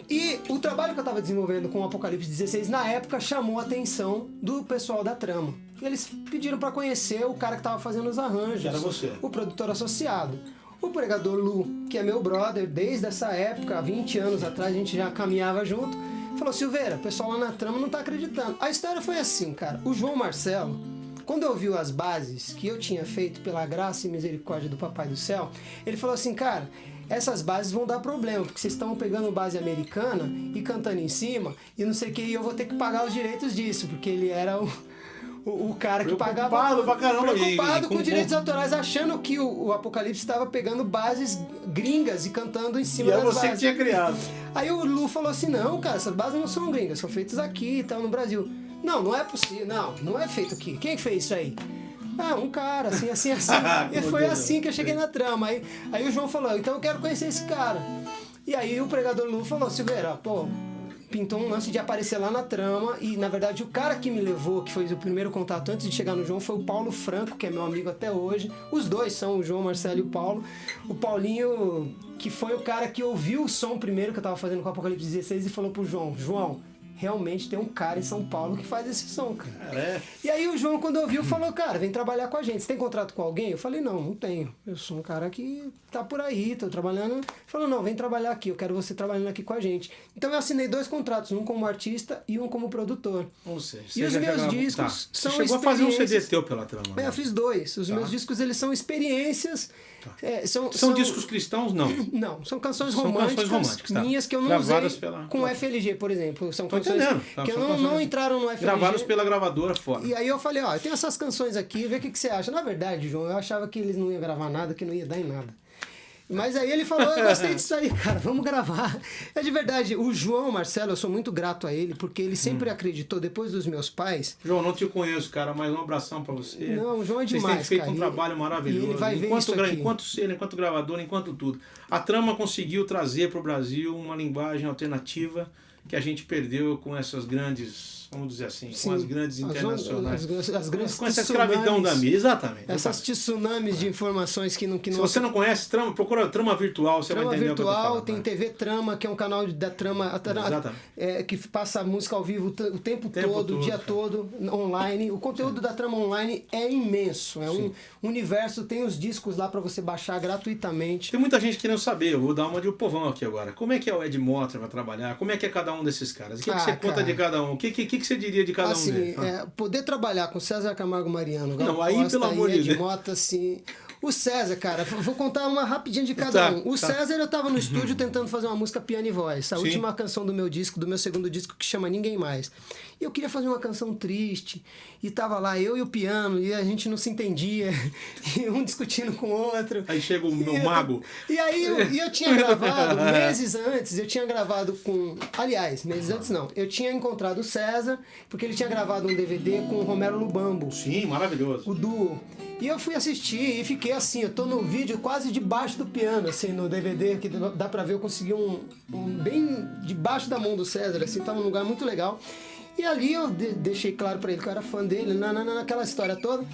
E o trabalho que eu estava desenvolvendo com o Apocalipse 16 na época chamou a atenção do pessoal da trama. E eles pediram para conhecer o cara que estava fazendo os arranjos, Que era você. o produtor associado. O pregador Lu, que é meu brother, desde essa época, há 20 anos atrás, a gente já caminhava junto, falou: Silveira, o pessoal lá na trama não tá acreditando. A história foi assim, cara. O João Marcelo, quando ouviu as bases que eu tinha feito pela graça e misericórdia do Papai do Céu, ele falou assim: cara, essas bases vão dar problema, porque vocês estão pegando base americana e cantando em cima, e não sei o que, e eu vou ter que pagar os direitos disso, porque ele era o cara que pagava... Preocupado pra caramba. Preocupado com direitos autorais, achando que o Apocalipse estava pegando bases gringas e cantando em cima das E é você bases. que tinha criado. Aí o Lu falou assim: não, cara, essas bases não são gringas, são feitas aqui e tal, no Brasil. Não é possível, não é feito aqui. Quem fez isso aí? Ah, um cara, assim. E foi assim que eu cheguei na trama. Aí o João falou: então eu quero conhecer esse cara. E aí o pregador Lu falou: Silveira, pô, pintou um lance de aparecer lá na trama. E na verdade o cara que me levou, que foi o primeiro contato antes de chegar no João, foi o Paulo Franco, que é meu amigo até hoje. Os dois são o João Marcelo e o Paulo. O Paulinho, que foi o cara que ouviu o som primeiro que eu tava fazendo com o Apocalipse 16 e falou pro João: realmente tem um cara em São Paulo que faz esse som, cara. É. E aí o João, quando ouviu, falou, cara, vem trabalhar com a gente. Você tem contrato com alguém? Eu falei, não tenho. Eu sou um cara que tá por aí, tô trabalhando. Ele falou, não, vem trabalhar aqui, eu quero você trabalhando aqui com a gente. Então eu assinei 2 contratos, um como artista e um como produtor. Ou seja, E os meus discos são você chegou a fazer um CD experiências. teu pela Trama. Eu fiz 2. Os meus discos, eles são experiências. São discos cristãos, não? Não, são canções São românticas, canções românticas, tá. minhas que eu não Gravadas usei pela- com FLG, por exemplo. São Tô canções entendendo. que São não canções entraram no FLG. gravadas pela gravadora fora. E aí eu falei, ó, eu tenho essas canções aqui, vê o que você acha. Na verdade, João, eu achava que eles não iam gravar nada, que não ia dar em nada. Mas aí ele falou, eu gostei disso aí, cara, vamos gravar. É de verdade, o João Marcelo, eu sou muito grato a ele, porque ele sempre acreditou, depois dos meus pais... João, não te conheço, cara, mas um abração pra você. Não, o João é Vocês demais, têm feito cara. um trabalho maravilhoso. E ele vai ver enquanto isso aqui. enquanto selo, enquanto gravador, enquanto tudo. A Trama conseguiu trazer pro Brasil uma linguagem alternativa que a gente perdeu com essas grandes, vamos dizer assim, Sim, com as grandes internacionais. as grandes Com essa escravidão da mídia, exatamente. Essas tsunamis de informações que não... Se você não conhece Trama, procura Trama Virtual, você Trama vai entender o que eu tô Virtual, falando. tem né? TV Trama, que é um canal da Trama, Exatamente. que passa música ao vivo o tempo todo, o dia cara. todo, online. O conteúdo da Trama online é imenso, é um universo, tem os discos lá para você baixar gratuitamente. Tem muita gente querendo saber, eu vou dar uma de povão aqui agora. Como é que é o Ed Mota vai trabalhar? Como é que é cada um desses caras? O que, que você conta cara, de cada um? O que você diria de cada um Assim, deles? poder trabalhar com César Camargo Mariano, Gal Não, aí, Costa pelo amor e de Ed Deus. Mota, assim... O César, cara, vou contar uma rapidinho de cada um. O César, eu tava no estúdio tentando fazer uma música piano e voz. A última canção do meu disco, do meu segundo disco, que chama Ninguém Mais. E eu queria fazer uma canção triste. E tava lá eu e o piano, e a gente não se entendia. E um discutindo com o outro. Aí chega o meu mago. E aí eu tinha gravado, meses antes, eu tinha gravado com... Aliás, meses antes não. Eu tinha encontrado o César, porque ele tinha gravado um DVD com o Romero Lubambo. Sim, maravilhoso. O duo. E eu fui assistir e fiquei assim, eu tô no vídeo quase debaixo do piano, assim, no DVD, que dá pra ver, eu consegui um bem debaixo da mão do César, assim, tava num lugar muito legal. E ali eu deixei claro pra ele que eu era fã dele, naquela história toda.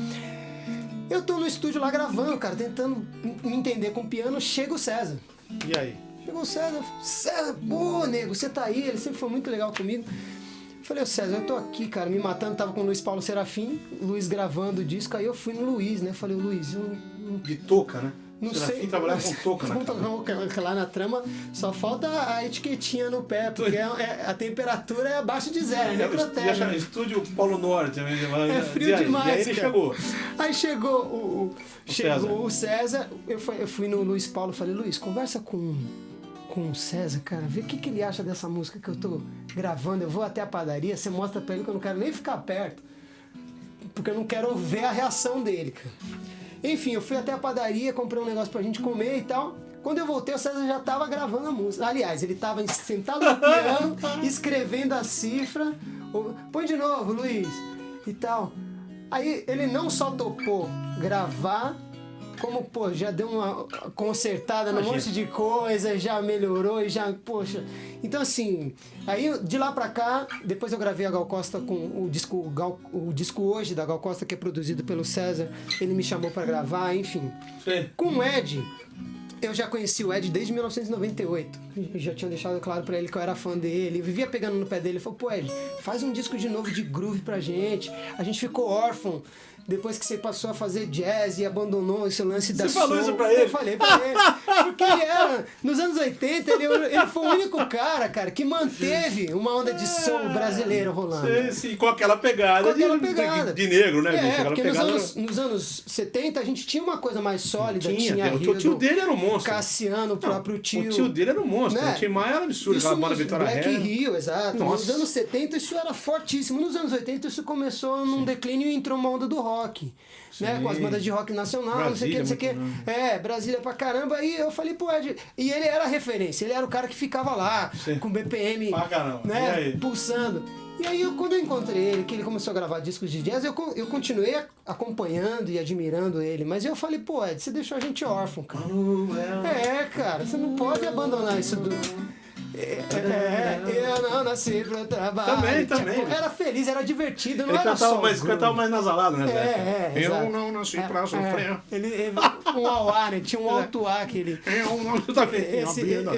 Eu tô no estúdio lá gravando, cara, tentando me entender com o piano, chega o César. E aí? Chegou o César, pô, nego, você tá aí, ele sempre foi muito legal comigo. Falei, ô César, eu tô aqui, cara, me matando, tava com o Luiz Paulo Serafim, o Luiz gravando o disco, aí eu fui no Luiz, né? Falei, Luiz, eu não De touca, né? não Serafim sei. trabalhava com touca na cara. Lá na Trama só falta a etiquetinha no pé, porque a temperatura é abaixo de zero, né? Já chama Estúdio Polo Norte. É frio demais. E aí ele cara. chegou. Aí chegou César. o César, eu fui no Luiz Paulo e falei, Luiz, conversa com o César, cara, vê o que ele acha dessa música que eu tô gravando. Eu vou até a padaria, você mostra pra ele que eu não quero nem ficar perto, porque eu não quero ver a reação dele, cara. Enfim, eu fui até a padaria, comprei um negócio pra gente comer e tal. Quando eu voltei, o César já tava gravando a música. Aliás, ele tava sentado no piano, escrevendo a cifra. Põe de novo, Luiz, e tal. Aí ele não só topou gravar, como, pô, já deu uma consertada num monte de coisa, já melhorou e já, poxa. Então, assim, aí de lá pra cá, depois eu gravei a Gal Costa com o disco Hoje da Gal Costa, que é produzido pelo César. Ele me chamou pra gravar, enfim. Sim. Com o Ed, eu já conheci o Ed desde 1998. Eu já tinha deixado claro pra ele que eu era fã dele. Eu vivia pegando no pé dele. Ele falou, pô, Ed, faz um disco de novo de groove pra gente. A gente ficou órfão depois que você passou a fazer jazz e abandonou esse lance da Você falou soul. isso pra ele? Eu falei pra ele. Porque ele era, nos anos 80, ele foi o único cara, que manteve uma onda de soul brasileiro rolando. Sim, com aquela pegada, Com aquela pegada. De negro, né, bicho? É, Aquela porque pegada... nos anos 70 a gente tinha uma coisa mais sólida. Tinha, o Hildo, tio dele era um monstro. Cassiano, o próprio tio. O tio dele era um monstro. Né? O Tim Maia era absurdo, Isso aquela banda nos Vitória Black Ré. Rio, exato. Nossa. Nos anos 70 isso era fortíssimo. Nos anos 80 isso começou num declínio e entrou uma onda do rock. Né? Com as bandas de rock nacional, não sei o que, não sei o que. Brasília pra caramba. Aí eu falei, pô, Ed. E ele era a referência, ele era o cara que ficava lá, com BPM, Pra caramba. E né, aí? pulsando. E aí, quando eu encontrei ele, que ele começou a gravar discos de jazz, eu continuei acompanhando e admirando ele. Mas eu falei, pô, Ed, você deixou a gente órfão, cara. Cara, você não pode abandonar isso do... Eu não nasci pro trabalho. Também. Era feliz, era divertido, não Ele era cantava só mais, groove. cantava mais nasalado, né, Zé? Exato. Eu não nasci pra sofrer. Um auá, né? Tinha um alto ar que ele... Eu não também.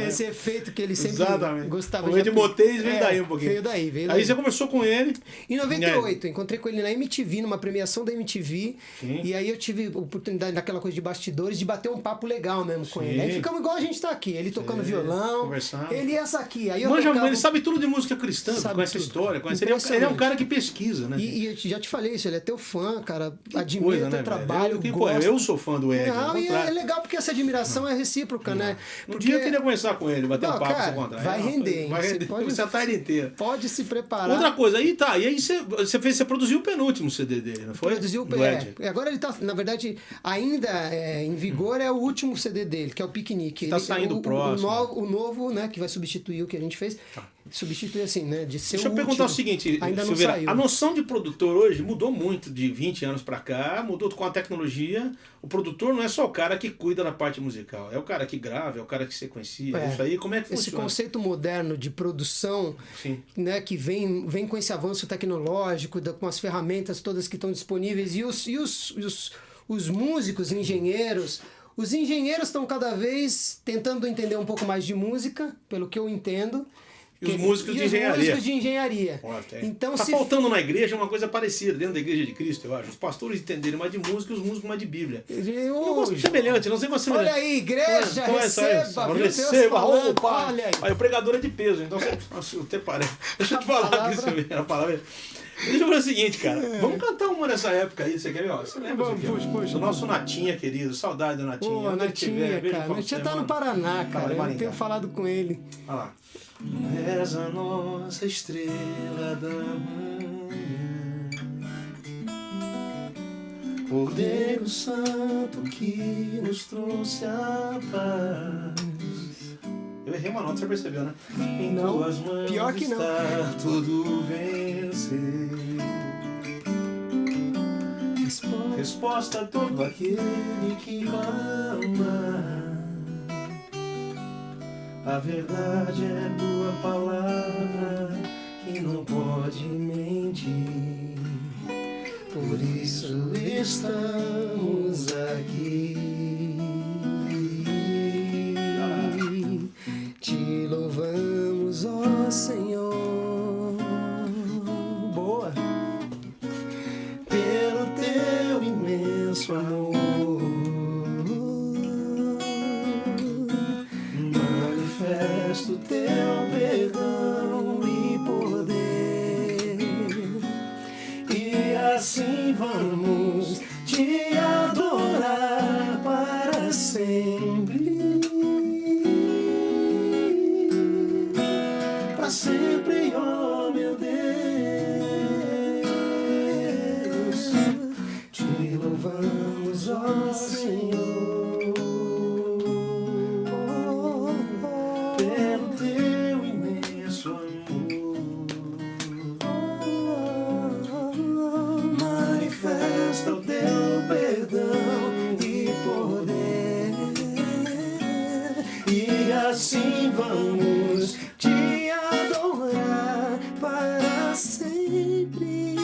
Esse efeito que ele sempre Exatamente. gostava O Ed Motez veio daí um pouquinho. Veio daí. Aí você começou com ele. Em 98, encontrei com ele na MTV, numa premiação da MTV. Sim. E aí eu tive a oportunidade, naquela coisa de bastidores, de bater um papo legal mesmo com Sim. ele. Aí ficamos igual a gente tá aqui. Ele tocando violão. Conversando. Ele e essa aqui. Aí eu Manja, tocava... ele sabe tudo de música cristã, Sabe conhece a tudo. história. Ele é um Impressionante. cara que pesquisa, né? E eu já te falei isso, ele é teu fã, cara. Admira Coisa, teu né, trabalho. velho? Gosta. Eu sou fã do Ed. Não, ao e é contrário. legal porque essa admiração é recíproca, né? Um dia eu queria conversar com ele, bater um Não, papo cara, se encontrar. vai render, hein? Vai Você render. pode- Você a tarde inteira. Pode se preparar. Outra coisa, aí tá. E aí você produziu o penúltimo CD dele, não foi? Produziu Do Ed. agora ele tá, na verdade, ainda em vigor é o último CD dele, que é o Piquenique. Tá saindo o próximo. O novo, né, que vai substituir o que a gente fez. Substituir assim, né, de ser Deixa eu o perguntar o último. seguinte, Ainda não Silveira, saiu. a noção de produtor hoje mudou muito de 20 anos pra cá, mudou com a tecnologia. O produtor não é só o cara que cuida da parte musical, é o cara que grava, é o cara que sequencia. Isso aí, como é que Esse funciona? conceito moderno de produção, Sim. né, que vem com esse avanço tecnológico, com as ferramentas todas que estão disponíveis, e os músicos, engenheiros. Os engenheiros estão cada vez tentando entender um pouco mais de música, pelo que eu entendo. E os músicos de os engenharia. músicos de engenharia. Ótimo. Então, tá se faltando na igreja uma coisa parecida, dentro da igreja de Cristo, eu acho. Os pastores entenderem mais de música e os músicos mais de Bíblia. Eu gosto de semelhante, não sei como semelhante. Olha aí, igreja, Então, receba, viu Deus receba, falando, opa. olha aí. Aí o pregador é de peso, então você até parece. Deixa eu te falar aqui, Silveira, a palavra. Deixa eu falar o seguinte, cara. Vamos cantar uma nessa época aí, você quer ver? Ó, você lembra Vamos, disso aqui, ó? puxa. Do nosso Natinha, querido. Saudade do Natinha. Pô, Onde ele estiver, Natinha, veja cara. como Natinha você tá no manda. Paraná, Tá, cara. em Eu não Maringá. tenho falado com ele. Olha lá. És a nossa estrela da manhã, Cordeiro Santo que nos trouxe a paz. Eu errei uma nota, você percebeu, né? Em Não, tuas mãos pior que não. está tudo vencer. Resposta a todo aquele que clama. A verdade é tua palavra que não pode mentir. Por isso estamos aqui. Te louvamos, ó Senhor. Boa. Pelo teu imenso amor, manifesto teu perdão e poder, e assim vamos te adorar para sempre, para sempre, ó meu Deus. Te louvamos, ó Senhor, pelo teu imenso amor. Manifesta o teu perdão e poder, e assim vamos te adorar para sempre.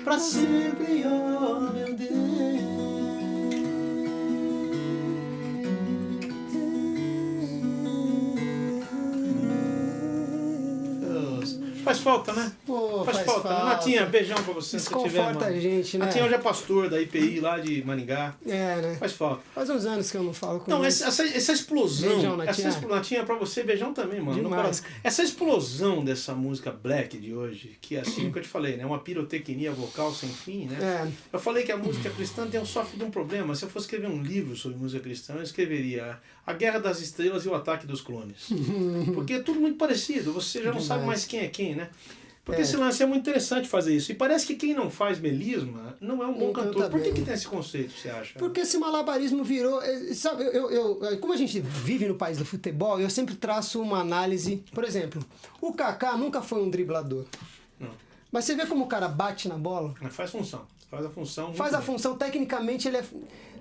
Pra sempre, oh meu Deus. Faz falta, né? Pô, faz falta. Natinha, beijão pra você se você tiver, Desconforta mano. a gente, né? Natinha hoje é pastor da IPI lá de Maringá. É, né? Faz falta. Faz uns anos que eu não falo com Então, ele. essa explosão. Beijão, Natinha. Natinha, pra você, beijão também, mano. No Demais, coração. cara. Essa explosão dessa música black de hoje, que é assim, o que eu te falei, né? Uma pirotecnia vocal sem fim, né? É. Eu falei que a música cristã sofre de um problema. Se eu fosse escrever um livro sobre música cristã, eu escreveria A Guerra das Estrelas e o Ataque dos Clones. Porque é tudo muito parecido. Você já não Demais. sabe mais quem é quem, né? Porque esse lance é muito interessante fazer isso. E parece que quem não faz melisma não é um bom Não cantor. canta Por que bem. tem esse conceito, você acha? Porque esse malabarismo virou. Sabe, como a gente vive no país do futebol, eu sempre traço uma análise. Por exemplo, o Kaká nunca foi um driblador. Não. Mas você vê como o cara bate na bola? Mas faz função. Faz a função. muito Faz a bem. função, tecnicamente ele é.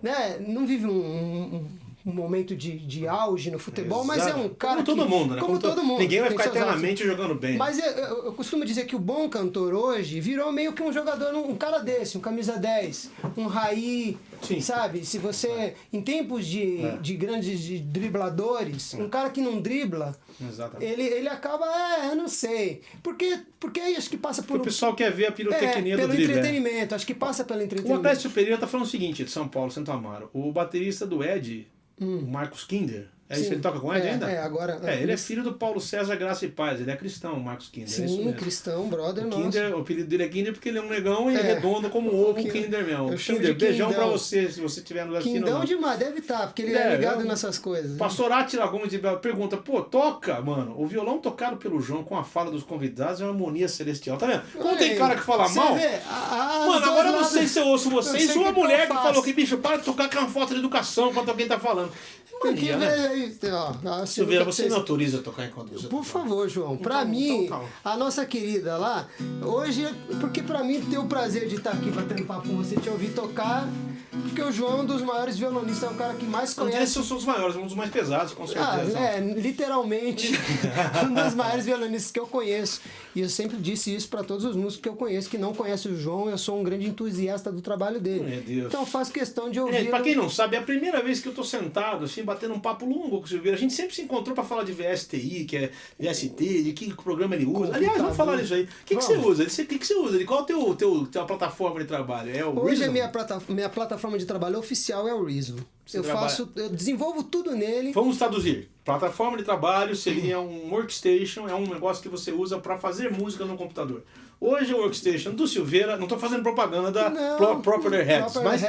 Né, não vive um momento de auge no futebol, mas é um cara como todo mundo, né? Como todo mundo. Ninguém vai ficar Tem seus eternamente jogando bem. Mas eu costumo dizer que o bom cantor hoje virou meio que um jogador, um cara desse, um camisa 10, um Raí, Sim. sabe? Se você, em tempos de grandes dribladores, um cara que não dribla, Exatamente. ele acaba, eu não sei. Porque aí acho que passa por... O pessoal quer ver a pirotecnia do pelo drible. entretenimento, acho que passa pelo O entretenimento. Atlético Pereira tá falando o seguinte, de São Paulo, Santo Amaro. O baterista do Ed, o Marcos Kinder, é isso? Sim. Ele toca com o Ed ainda? Agora... Ele é filho do Paulo César Graça e Paz, ele é cristão, o Marcos Kinder. É isso Sim, mesmo. cristão, brother nosso. Kinder, o apelido dele é Kinder porque ele é um negão e redondo como o ovo Kinder mesmo. Eu chamo Kinder, de beijão Quindão. pra você, se você estiver no assistindo. Quindão demais, deve estar, porque ele é ligado nessas coisas. O pastor Átila Gomes pergunta, toca, mano, o violão tocado pelo João com a fala dos convidados é uma harmonia celestial, tá vendo? Como tem cara que fala mal... Vê, Mano, agora eu não sei se eu ouço vocês ou uma mulher que fácil. falou que, bicho, para de tocar com uma falta de educação enquanto alguém tá falando. Tem que Mania, ver né? aí, ó. Silveira, você me autoriza a tocar enquanto você Por toca? favor, João. Pra mim, então. a nossa querida lá, hoje, porque pra mim ter o prazer de estar aqui batendo papo com você, te ouvir tocar, porque o João é um dos maiores violonistas, é o cara que mais Não diria conhece. se eu sou dos maiores, um dos mais pesados, com certeza. Literalmente um dos maiores violonistas que eu conheço. E eu sempre disse isso pra todos os músicos que eu conheço, que não conhecem o João, eu sou um grande entusiasta do trabalho dele. Meu Deus. Então eu faço questão de ouvir. Pra quem não sabe, é a primeira vez que eu tô sentado, assim, batendo um papo longo com o Silveira. A gente sempre se encontrou pra falar de VSTI, que é VST, de que programa ele usa. Aliás, vamos falar disso aí. O que você usa? O que você usa? Qual é a tua plataforma de trabalho? É o Hoje Reason? a minha plataforma de trabalho oficial é o Reason. Você Eu desenvolvo tudo nele. Vamos traduzir. Plataforma de trabalho seria um workstation, é um negócio que você usa para fazer música no computador. Hoje o workstation do Silveira, não estou fazendo propaganda da Proper Heads, mas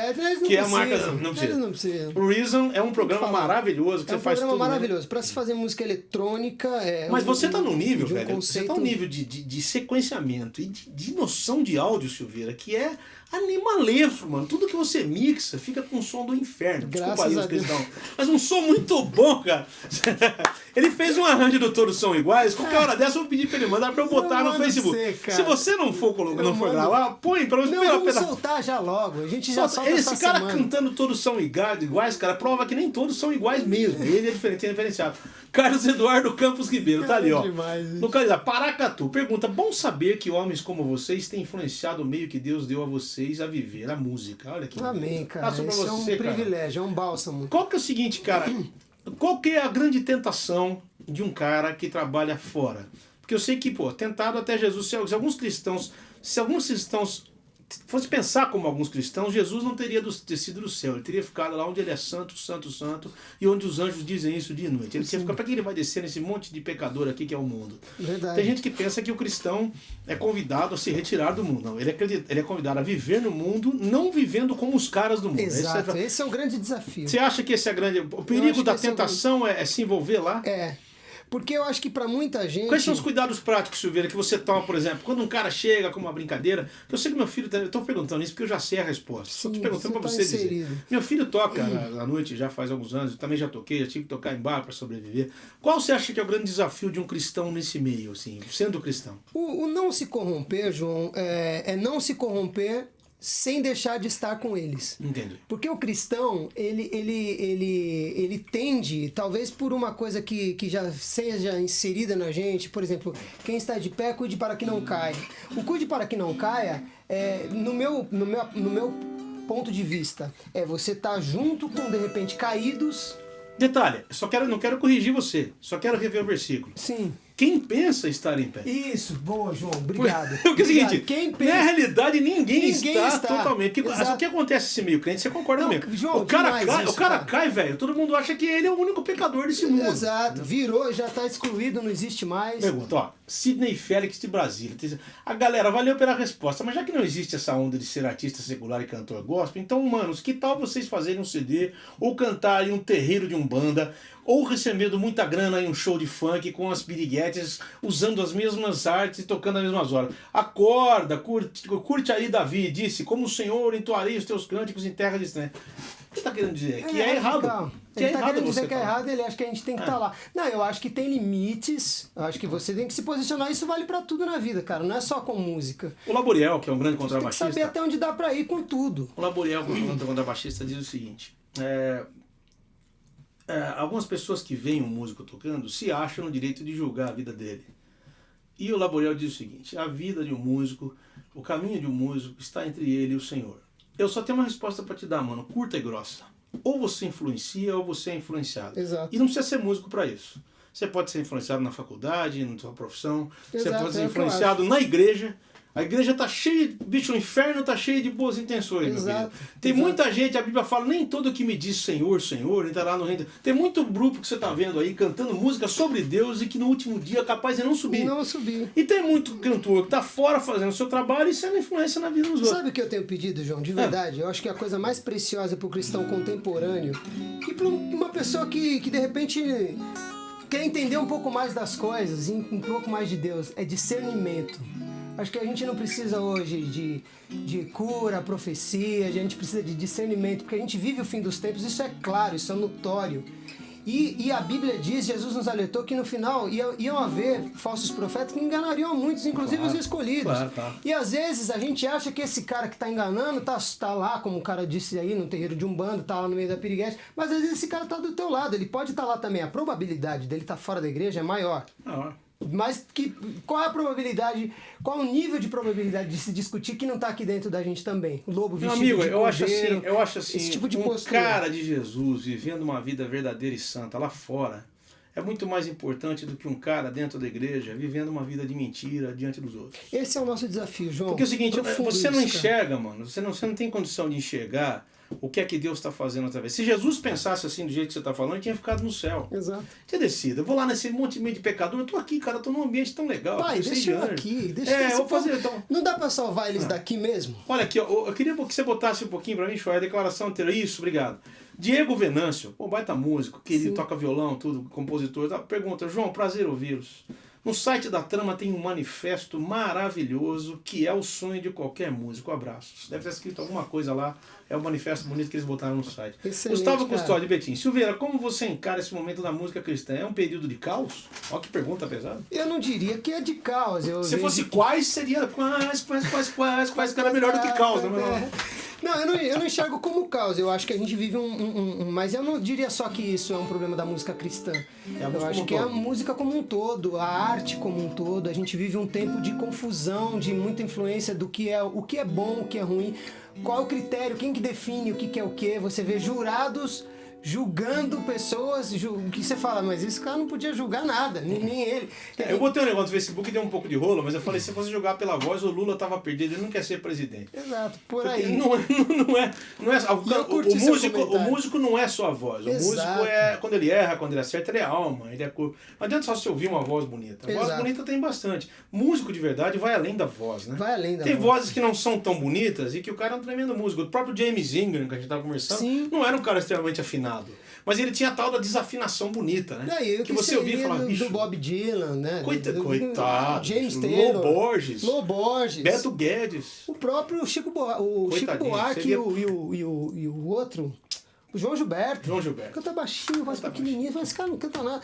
que é a marca... Não precisa. O Reason é um programa maravilhoso que você faz tudo. É um programa maravilhoso. Para se fazer música eletrônica... Mas você está num nível, velho, conceito... você está num nível de sequenciamento e de noção de áudio, Silveira, que é animalesco, mano. Tudo que você mixa fica com um som do inferno. Graças a Deus. Mas um som muito bom, cara. Ele fez um arranjo do Todos São Iguais. Qualquer hora dessa eu vou pedir pra ele mandar pra eu botar no Facebook. Se você não for gravar, põe pra eu vamos soltar já logo. A gente já solta esse cara semana. cantando Todos São Iguais, cara, prova que nem todos são iguais mesmo. Ele é diferenciado. Carlos Eduardo Campos Ribeiro, tá ali, ó. Localizado. Paracatu. Pergunta: bom saber que homens como vocês têm influenciado o meio que Deus deu a vocês a viver, a música. Olha que amém, cara. Isso é um privilégio, é um bálsamo. Qual que é o seguinte, cara? Qual que é a grande tentação de um cara que trabalha fora? Porque eu sei que, tentado até Jesus, se alguns cristãos fosse pensar como alguns cristãos, Jesus não teria descido do céu, ele teria ficado lá onde ele é santo, santo, santo, e onde os anjos dizem isso de noite. Ele tinha ficado, para que ele vai descer nesse monte de pecador aqui que é o mundo? Verdade. Tem gente que pensa que o cristão é convidado a se retirar do mundo. Não, ele é convidado a viver no mundo, não vivendo como os caras do mundo. Exato, esse é o grande desafio. Você acha que esse é o perigo da tentação é se envolver lá? Porque eu acho que pra muita gente... Quais são os cuidados práticos, Silveira, que você toma, por exemplo, quando um cara chega com uma brincadeira, que eu sei que meu filho... Eu tô perguntando isso porque eu já sei a resposta. Só tô perguntando pra você dizer. Meu filho toca à noite já faz alguns anos, eu também já toquei, já tive que tocar em bar pra sobreviver. Qual você acha que é o grande desafio de um cristão nesse meio, assim, sendo cristão? O não se corromper, João, é não se corromper sem deixar de estar com eles. Entendi. Porque o cristão, ele tende, talvez por uma coisa que já seja inserida na gente, por exemplo, quem está de pé, cuide para que não caia. O cuide para que não caia, no meu ponto de vista, você estar junto com, de repente, caídos. Detalhe, não quero corrigir você, só quero rever o versículo. Sim. Quem pensa estar em pé? Isso, boa, João, obrigado. Porque é o seguinte, quem pensa... na realidade ninguém está totalmente. Exato. O que acontece nesse meio crente, você concorda comigo? João, o cara cai, velho, todo mundo acha que ele é o único pecador desse mundo. Exato, virou, já está excluído, não existe mais. Pergunta, Sidney Félix de Brasília. A galera, valeu pela resposta, mas já que não existe essa onda de ser artista secular e cantor gospel, então, manos, que tal vocês fazerem um CD ou cantarem um terreiro de umbanda ou recebendo muita grana em um show de funk com as piriguetes, usando as mesmas artes e tocando as mesmas horas. Acorda, curte aí, Davi, disse, como o Senhor entoarei os teus cânticos em terra distante. O que está querendo dizer? Que é errado. Ele está querendo dizer que é errado, ele acha que a gente tem que estar lá. Não, eu acho que tem limites, eu acho que você tem que se posicionar, isso vale pra tudo na vida, cara, não é só com música. O Laboriel, que é um grande contrabaixista... Tem que saber até onde dá pra ir com tudo. O Laboriel, que é um contrabaixista, diz o seguinte, algumas pessoas que veem um músico tocando se acham no direito de julgar a vida dele. E o Laboriel diz o seguinte: a vida de um músico, o caminho de um músico está entre ele e o Senhor. Eu só tenho uma resposta para te dar, mano, curta e grossa. Ou você influencia ou você é influenciado. Exato. E não precisa ser músico para isso. Você pode ser influenciado na faculdade, na sua profissão. Você Exato, pode ser é o que eu influenciado na igreja. A igreja tá cheia, bicho, o inferno tá cheio de boas intenções, meu Exato, querido. Tem muita gente, a Bíblia fala, nem todo que me diz Senhor, Senhor, ele tá lá no reino. Tem muito grupo que você tá vendo aí cantando música sobre Deus e que no último dia é capaz de não subir. Não subir. E tem muito cantor que tá fora fazendo o seu trabalho e sendo influência na vida dos outros. Sabe o que eu tenho pedido, João? De verdade, eu acho que a coisa mais preciosa para o cristão contemporâneo e para uma pessoa que de repente quer entender um pouco mais das coisas, um pouco mais de Deus, é discernimento. Acho que a gente não precisa hoje de cura, profecia, a gente precisa de discernimento, porque a gente vive o fim dos tempos, isso é claro, isso é notório. E a Bíblia diz, Jesus nos alertou que no final iam haver falsos profetas que enganariam muitos, inclusive os escolhidos. Claro. E às vezes a gente acha que esse cara que está enganando tá lá, como o cara disse aí, no terreiro de Umbanda, tá lá no meio da piriguete, mas às vezes esse cara tá do teu lado, ele pode estar lá também. A probabilidade dele estar fora da igreja é maior. Mas qual é a probabilidade, qual o nível de probabilidade de se discutir que não está aqui dentro da gente também? O lobo vestido Meu amigo, de cordeiro, eu acho assim, esse tipo de um postura. cara de Jesus vivendo uma vida verdadeira e santa lá fora é muito mais importante do que um cara dentro da igreja vivendo uma vida de mentira diante dos outros. Esse é o nosso desafio, João. Porque é o seguinte, Profundo você não isso, cara. enxerga, mano, você não tem condição de enxergar o que é que Deus está fazendo através. Se Jesus pensasse assim do jeito que você está falando, ele tinha ficado no céu. Exato. Tinha descido. Eu vou lá nesse monte de pecador, eu tô aqui, cara, eu tô num ambiente tão legal. Pai, deixa eu aqui. Deixa eu vou fazer então. Não dá pra salvar eles daqui mesmo? Olha aqui, eu queria que você botasse um pouquinho pra mim, Shoy, a declaração anterior. Isso, obrigado. Diego Venâncio, baita músico, querido, toca violão, tudo, compositor. Tá? Pergunta, João, prazer ouvi-los. No site da Trama tem um manifesto maravilhoso que é o sonho de qualquer músico. Abraços. Deve ter escrito alguma coisa lá. É o manifesto bonito que eles botaram no site. Excelente, Gustavo cara. Custódio, Betim. Silveira, como você encara esse momento da música cristã? É um período de caos? Olha que pergunta pesada. Eu não diria que é de caos. Se fosse quais, seria quais, que era melhor do que caos. Né? Não, eu não enxergo como caos. Eu acho que a gente vive mas eu não diria só que isso é um problema da música cristã. Eu acho que é a música como um todo, a arte como um todo. A gente vive um tempo de confusão, de muita influência do que é o que é bom, o que é ruim. Qual é o critério? Quem que define o que é o que? Você vê jurados julgando pessoas, que você fala, mas esse cara não podia julgar nada, nem ele. Eu botei um negócio no Facebook e deu um pouco de rolo, mas eu falei, se fosse jogar pela voz, o Lula tava perdido, ele não quer ser presidente. Exato, por Porque aí. Não é o músico não é só a voz. O músico é, quando ele erra, quando ele acerta, ele é alma, ele é corpo. Não adianta só você ouvir uma voz bonita. A voz bonita tem bastante. Músico de verdade vai além da voz, né? Vai além da tem voz. vozes que não são tão bonitas e que o cara é um tremendo músico. O próprio James Ingram, que a gente tava conversando, não era um cara extremamente afinado. Mas ele tinha a tal da desafinação bonita, né? Que você ouvia e falava, do Bob Dylan, né? Coitado. James Taylor. Lô Borges. Beto Guedes. O próprio Chico Buarque e o outro... O João Gilberto. Canta baixinho, voz pequenininha. Esse cara não canta nada.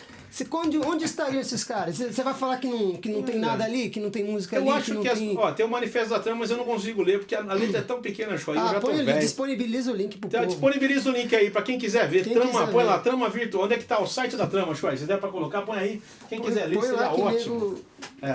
Onde estariam esses caras? Você vai falar que não tem nada ali? Que não tem música ali? Eu acho que tem o Manifesto da Trama, mas eu não consigo ler, porque a letra é tão pequena, Shoy, eu já tô velho. Disponibiliza o link pro povo. Disponibiliza o link aí, pra quem quiser ver. Põe lá, Trama Virtual. Onde é que tá o site da Trama, Shoy? Se der pra colocar, põe aí. Quem quiser ler, seria ótimo.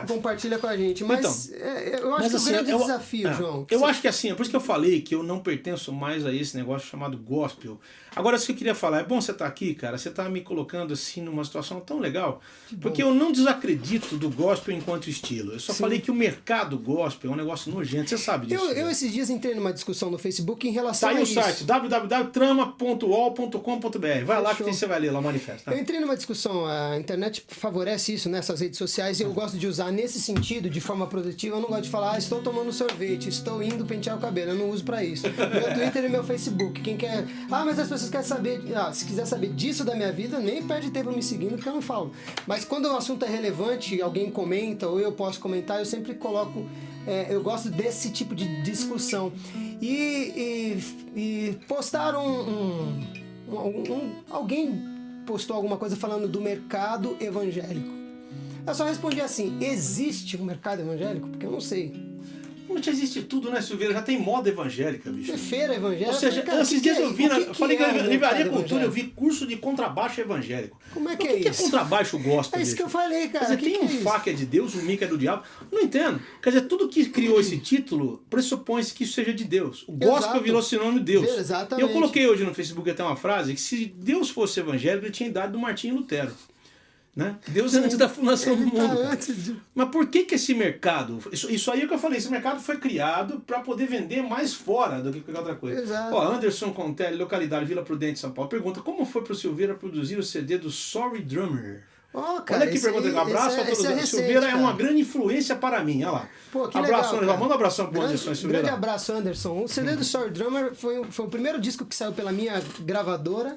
Compartilha com a gente. Mas eu acho que o grande desafio, João... Eu acho que assim, é por isso que eu falei que eu não pertenço mais a esse negócio chamado gospel. Agora, isso que eu queria falar, é bom você estar aqui, cara, você está me colocando assim numa situação tão legal, porque eu não desacredito do gospel enquanto estilo. Eu só falei que o mercado gospel é um negócio nojento, você sabe disso. Eu esses dias entrei numa discussão no Facebook em relação a isso. Tá aí o site, www.trama.ol.com.br. Vai lá que você vai ler lá o manifesto. Eu entrei numa discussão, a internet favorece isso nessas redes sociais e eu gosto de usar nesse sentido, de forma produtiva. Eu não gosto de falar, estou tomando sorvete, estou indo pentear o cabelo. Eu não uso pra isso. Meu Twitter e meu Facebook. Quem quer... mas as pessoas querem saber... se quiser saber disso da minha vida, nem perde tempo me seguindo, porque eu não falo. Mas quando o assunto é relevante, alguém comenta ou eu posso comentar, eu sempre coloco... eu gosto desse tipo de discussão. E postaram alguém postou alguma coisa falando do mercado evangélico. Eu só respondi assim, existe um mercado evangélico? Porque eu não sei. Como já existe tudo, né, Silveira? Já tem moda evangélica, bicho. É feira evangélica. Ou seja, esses dias eu vi, falei que na Livraria Cultura eu vi curso de contrabaixo evangélico. Como é que o é que isso? É contrabaixo gospel, É isso bicho? que eu falei, cara. Quer dizer, tem um Fá que é de Deus, um Mi que é do diabo. Não entendo. Quer dizer, tudo que criou esse título pressupõe-se que isso seja de Deus. O gospel Exato. virou sinônimo de Deus. Exatamente. E eu coloquei hoje no Facebook até uma frase que se Deus fosse evangélico, ele tinha idade do Martinho Lutero. Né? Deus é antes da fundação do mundo. Mas por que esse mercado... Isso aí é o que eu falei. Esse mercado foi criado para poder vender mais fora do que qualquer outra coisa. Exato. Ó, Anderson Contelli, localidade Vila Prudente, São Paulo, pergunta como foi pro Silveira produzir o CD do Sorry Drummer? Oh, cara, Olha aqui, pergunta. Abraço a todos. Silveira é uma grande influência para mim. Olha lá. Pô, que abraço, legal, Anderson. Manda um abração pro Anderson. Silveira. Grande abraço, Anderson. O CD do Sorry Drummer foi o primeiro disco que saiu pela minha gravadora,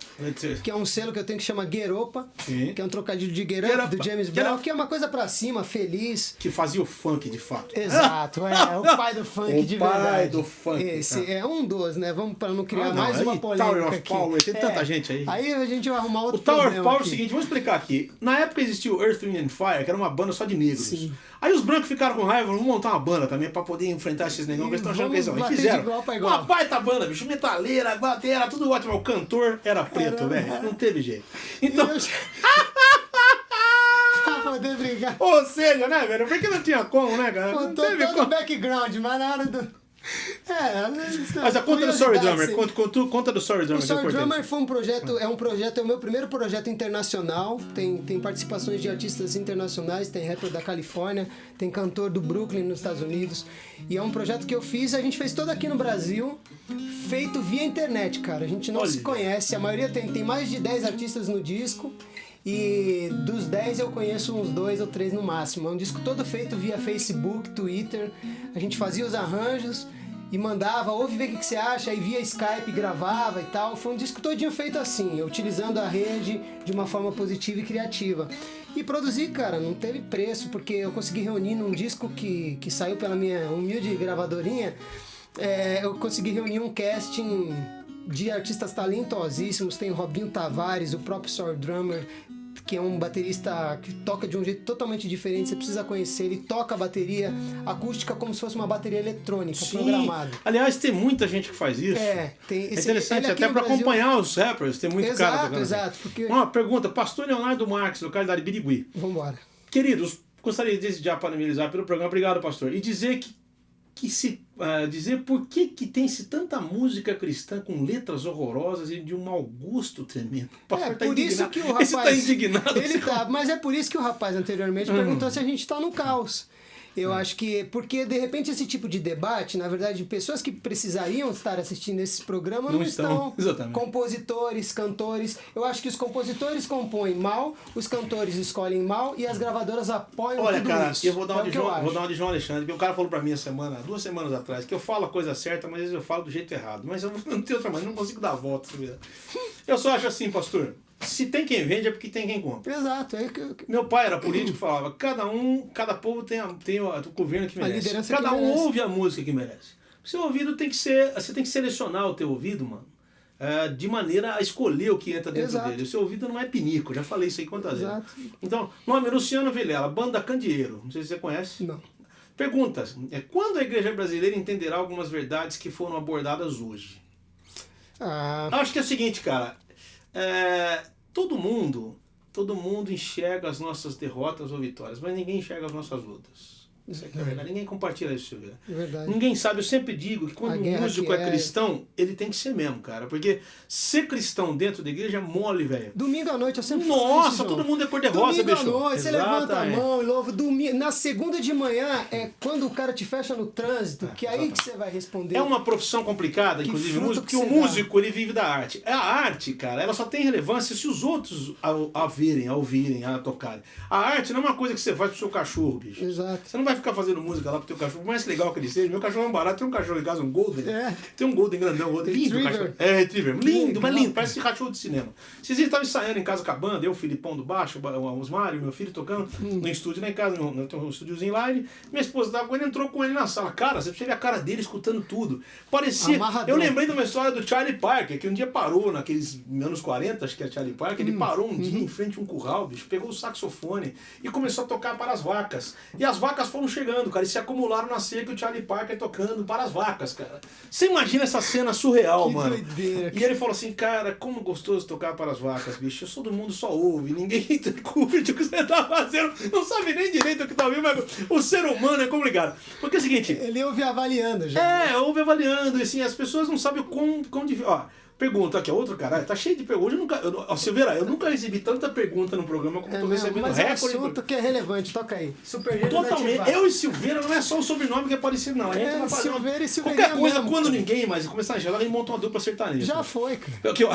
que é um selo que eu tenho que chama Gueropa, que é um trocadilho de Get Up, do James Brown, que é uma coisa pra cima, feliz. Que fazia o funk, de fato. Exato, é o pai do funk de verdade. O pai do funk. Esse é um dos, né? Vamos para não criar mais uma polêmica Tower of aqui. Power, tem tanta gente aí. Aí a gente vai arrumar outro O Tower of Power é o aqui. seguinte, vamos explicar aqui. Na época existiu o Earth, Wind and Fire, que era uma banda só de negros. Sim. Aí os brancos ficaram com raiva, vamos montar uma banda também pra poder enfrentar esses negócios que eles estão achando que eles são. E fizeram uma baita banda, bicho, metaleira, batera, tudo ótimo. O cantor era preto, velho. Não teve jeito. Então... Pra poder brigar. Ou seja, né, velho? Porque não tinha como, né, cara? Não teve todo o background, mas na hora do... Mas a conta do Sorry Drummer, conta do Sorry Drummer. O Sorry Drummer foi um projeto, é o meu primeiro projeto internacional, tem participações de artistas internacionais, tem rapper da Califórnia, tem cantor do Brooklyn nos Estados Unidos, e é um projeto que eu fiz, a gente fez todo aqui no Brasil, feito via internet, cara, a gente não se conhece, a maioria tem mais de 10 artistas no disco, e dos 10 eu conheço uns 2 ou 3 no máximo. É um disco todo feito via Facebook, Twitter. A gente fazia os arranjos e mandava, ouve ver o que você acha, aí via Skype gravava e tal. Foi um disco todinho feito assim, utilizando a rede de uma forma positiva e criativa. E produzir, cara, não teve preço, porque eu consegui reunir num disco que saiu pela minha humilde gravadorinha, eu consegui reunir um casting de artistas talentosíssimos. Tem o Robinho Tavares, o próprio Sorry Drummer, que é um baterista que toca de um jeito totalmente diferente, você precisa conhecer. Ele toca a bateria acústica como se fosse uma bateria eletrônica programada. Aliás, tem muita gente que faz isso. É interessante, até para acompanhar os rappers, tem muito cara tocando. Exato. Porque... Uma pergunta, Pastor Leonardo Marques, localidade Birigui. Vambora. Queridos, gostaria de já parabenizar pelo programa, obrigado, pastor, e dizer dizer por que tem-se tanta música cristã com letras horrorosas e de um mau gosto tremendo. Por isso que o rapaz... Esse tá indignado. Ele tá, mas é por isso que o rapaz anteriormente perguntou se a gente tá no caos. Eu acho que, porque de repente esse tipo de debate, na verdade, pessoas que precisariam estar assistindo esse programa não estão. Exatamente. Compositores, cantores. Eu acho que os compositores compõem mal, os cantores escolhem mal e as gravadoras apoiam tudo cara, isso. Eu vou dar uma de João Alexandre, porque o cara falou pra mim essa 2 semanas atrás, que eu falo a coisa certa, mas às vezes eu falo do jeito errado. Mas eu não tenho outra maneira, não consigo dar a volta. Eu só acho assim, pastor, se tem quem vende é porque tem quem compra. Exato. Meu pai era político e falava, cada povo tem o governo que merece. Cada um merece. ouve a música que merece. O seu ouvido tem que ser, você tem que selecionar o teu ouvido, mano, de maneira a escolher o que entra dentro dele. O seu ouvido não é pinico, já falei isso aí quantas vezes. Então, nome Luciano Vilela, Banda Candeeiro, não sei se você conhece. Não. Perguntas, quando a igreja brasileira entenderá algumas verdades que foram abordadas hoje? Acho que é o seguinte, cara, todo mundo enxerga as nossas derrotas ou vitórias, mas ninguém enxerga as nossas lutas. Isso aqui é verdade. Ninguém compartilha isso, Silveira. Verdade. Ninguém sabe. Eu sempre digo que quando um músico é cristão, ele tem que ser mesmo, cara. Porque ser cristão dentro da igreja é mole, velho. Domingo à noite eu sempre falo isso, João. Todo mundo é cor-de-rosa, bicho. Domingo à noite, você levanta a mão e louva. Na segunda de manhã é quando o cara te fecha no trânsito, que é aí que você vai responder. É uma profissão complicada, inclusive, músico, porque o músico, ele vive da arte. A arte, cara, ela só tem relevância se os outros a verem, a ouvirem, a tocarem. A arte não é uma coisa que você faz pro seu cachorro, bicho. Exato. Você não vai ficar fazendo música lá pro teu cachorro, por mais legal que ele seja. Meu cachorro é um barato, tem um cachorro em casa, um Golden. Tem um Golden grandão, outro lindo cachorro. Retriever. Lindo, mas lindo, parece cachorro de cinema. Vocês estavam ensaiando em casa com a banda, eu, o Filipão do baixo, o Osmário, meu filho tocando no estúdio lá em casa, tem um estúdiozinho live. Minha esposa tava com ele, entrou com ele na sala. Cara, você precisa ver a cara dele escutando tudo. Parecia. Amarradão. Eu lembrei de uma história do Charlie Parker, que um dia parou naqueles anos 40, acho que é Charlie Parker, ele parou um dia em frente a um curral, bicho, pegou o saxofone e começou a tocar para as vacas. E as vacas foram chegando, cara, e se acumularam na cerca e o Charlie Parker tocando para as vacas, cara. Você imagina essa cena surreal, Que mano. doideira. E ele falou assim, cara, como gostoso tocar para as vacas, bicho. Todo mundo só ouve, ninguém curte o que você tá fazendo, não sabe nem direito o que tá ouvindo, mas o ser humano é complicado. Porque é o seguinte... Ele ouve avaliando já. ouve avaliando, e assim, as pessoas não sabem o quão difícil... Ó, pergunta aqui, outro caralho, tá cheio de perguntas. Silveira, eu nunca recebi tanta pergunta no programa como eu tô recebendo mas recorde. é um assunto que é relevante, toca aí. Super Totalmente. Eu e Silveira não é só o sobrenome que é parecido, não. A gente vai fazer Silveira e Silveirinha qualquer coisa, mesmo. quando ninguém mais começar a gelar, a gente monta uma dupla sertaneja. Já foi, cara. Aqui, ó.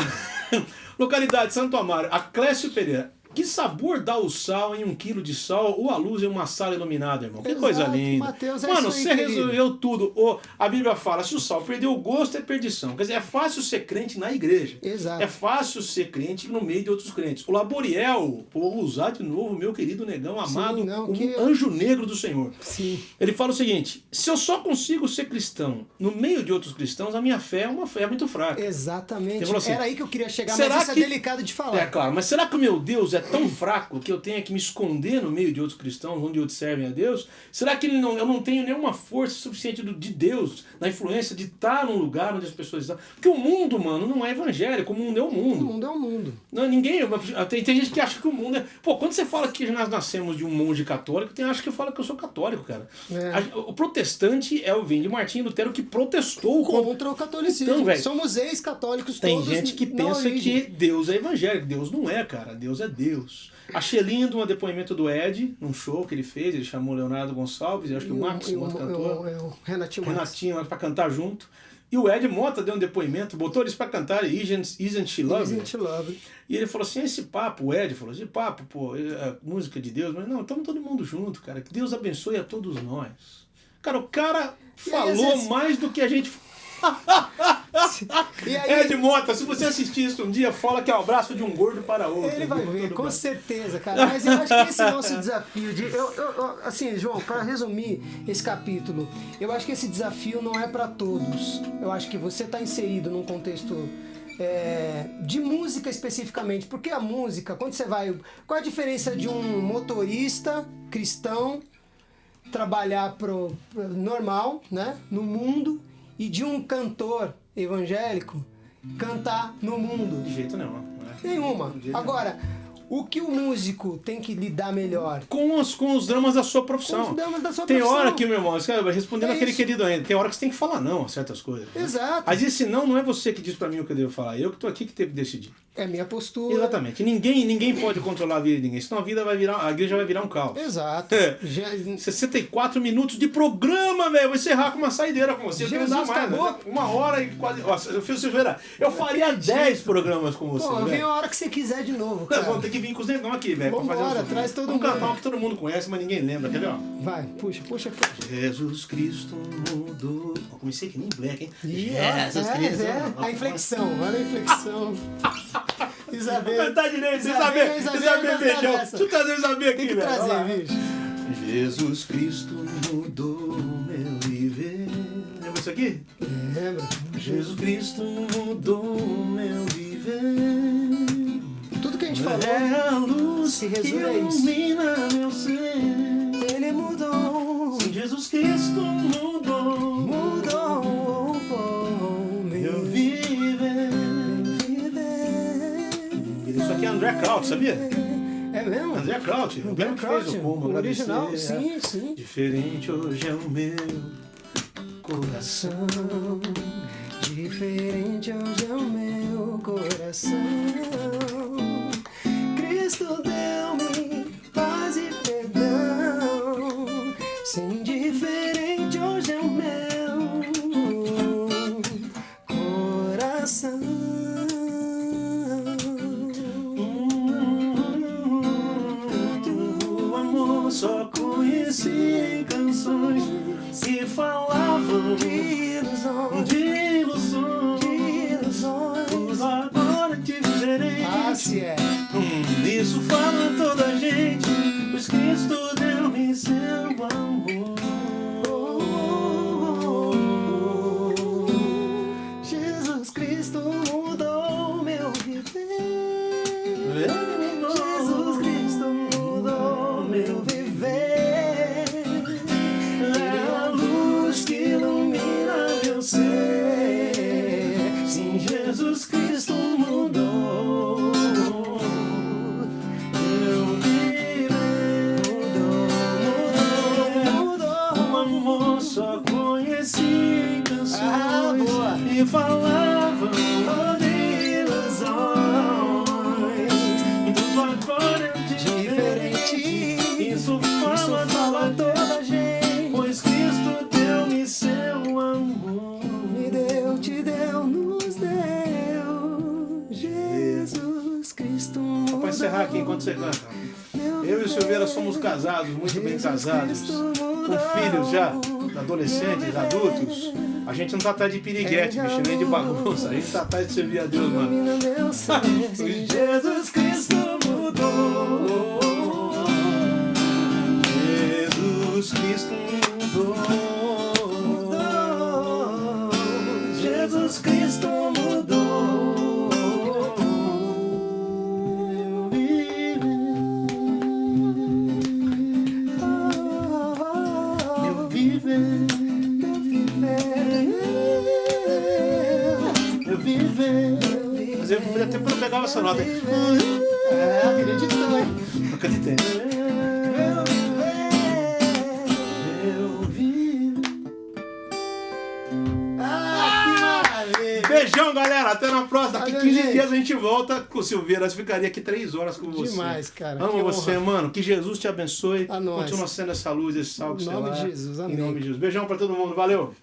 Localidade Santo Amaro, a Clécio Pereira. Que sabor dá o sal em 1 quilo de sal ou a luz em uma sala iluminada, irmão? Que Exato, coisa linda. Mateus, é Mano, isso aí, você querido. resolveu tudo. A Bíblia fala, se o sal perdeu o gosto, é perdição. Quer dizer, é fácil ser crente na igreja. Exato. É fácil ser crente no meio de outros crentes. O Laboriel, vou usar de novo, meu querido negão amado, anjo negro do Senhor. Sim. Ele fala o seguinte, se eu só consigo ser cristão no meio de outros cristãos, a minha fé é uma fé muito fraca. Exatamente. Ele falou assim, Era aí que eu queria chegar, será mas isso que- é delicado de falar. É claro, mas será que o meu Deus é tão fraco que eu tenha que me esconder no meio de outros cristãos, onde outros servem a Deus? Será que eu não tenho nenhuma força suficiente de Deus, na influência de estar num lugar onde as pessoas estão? Porque o mundo, mano, não é evangélico, o mundo é o O mundo. mundo é o mundo. Não, ninguém. Tem gente que acha que o mundo é. Pô, quando você fala que nós nascemos de um monge católico, tem acha que fala que eu sou católico, cara. É. O protestante vem de Martinho Lutero que protestou Contra o catolicismo. Então, velho, Somos ex-católicos tem todos gente que na pensa origem. que Deus é evangélico. Deus não é, cara. Deus é Deus. Achei lindo um depoimento do Ed, num show que ele fez. Ele chamou o Leonardo Gonçalves, eu acho que o Max, o outro cantor. o Renatinho Max. Renatinho lá pra cantar junto. E o Ed Mota deu um depoimento, botou eles pra cantar Isn't She Lovely? Isn't Love. E ele falou assim, esse papo, o Ed falou, esse papo, pô, é música de Deus, mas não, estamos todo mundo junto, cara. Que Deus abençoe a todos nós. Cara, o cara falou às vezes- mais do que a gente... E aí, Ed Mota, se você assistir isso um dia, fala que é o abraço de um gordo para outro. ele vai viu? ver, Tudo com bem. certeza, cara. Mas eu acho que esse nosso desafio de... assim, João, para resumir esse capítulo, eu acho que esse desafio não é para todos. Eu acho que você está inserido num contexto de música especificamente. Porque a música, quando você vai... Qual a diferença de um motorista cristão trabalhar pro normal, né, no mundo, e de um cantor evangélico cantar no mundo? De jeito nenhum. Né? Nenhuma. De jeito Agora, o que o músico tem que lidar melhor? Com os dramas da sua profissão. Com os dramas da sua Tem profissão. hora que, meu irmão, respondendo É aquele isso. querido ainda, tem hora que você tem que falar não a certas coisas. né? Exato. Mas esse não é você que diz pra mim o que eu devo falar. Eu que tô aqui que tenho que decidir. É minha postura. Exatamente. Ninguém pode controlar a vida de ninguém. Senão a igreja vai virar um caos. Exato. É. 64 Já- minutos de programa, velho. Vou encerrar com uma saideira com você. Eu Jesus tenho mais, acabou? né? 1h e quase. Nossa, eu fiz Silveira. Eu faria 10 programas com você. Pô, eu velho. venho a hora que você quiser de novo, Nós cara. vamos ter que vir com os negão aqui, velho. pra Vambora, fazer um som. traz todo Vamos mundo. cantar um que todo mundo conhece, mas ninguém lembra. Quer ver, ó? Vai, puxa. Jesus Cristo mudou. Eu comecei que nem black, hein? Jesus Cristo. A inflexão, olha a inflexão. Vou Isabel. cantar direito, sem Isabel, saber. Isabel, Sem saber, gostar beijão. dessa. Deixa eu trazer o Isabel aqui, Tem que velho. Vai lá. trazer, bicho. Jesus Cristo mudou meu viver. Lembra isso aqui? Lembra? Jesus Cristo mudou meu viver. Tudo que a gente falou, É a luz se que resume a isso. ilumina meu ser. ele mudou. Sim, Jesus Cristo mudou Mudou meu viver. Isso aqui é André Kraut, sabia? É mesmo? André Kraut, o mesmo que fez o Como o original, Agradecer. sim, sim. Diferente hoje é o meu coração. Diferente hoje é o meu coração. Cristo deu-me paz e perdão. Sim, diferente hoje é o meu coração. O amor só conheci em canções que falavam De ilusões, de ilusões. de ilusões. Agora é diferente. Ah, se é. Isso fala toda a gente, pois Cristo deu-me seu amor. Jesus Cristo mudou meu viver. Jesus Cristo mudou meu viver. enquanto você canta. Eu e o Silveira somos casados, muito bem casados, com filhos já, adolescentes, adultos. A gente não tá atrás de piriguete, bicho, nem de bagunça. A gente tá atrás de servir a Deus, mano. Jesus Cristo mudou. Jesus Cristo mudou. Jesus Cristo mudou. Eu vivo. Eu vivo. Eu vivo. Mas eu podia até pegar essa nota. Acreditou, hein? Não acreditei. Beijão, galera. Até na próxima. Daqui 15 dias a gente volta com o Silveira. Eu ficaria aqui 3 horas com você. Demais, cara. Amo Que você, honra. mano. Que Jesus te abençoe. A nós. Continua sendo essa luz, esse sal que Em você nome lá. de Jesus, amém. Em nome de Jesus. Beijão pra todo mundo. Valeu.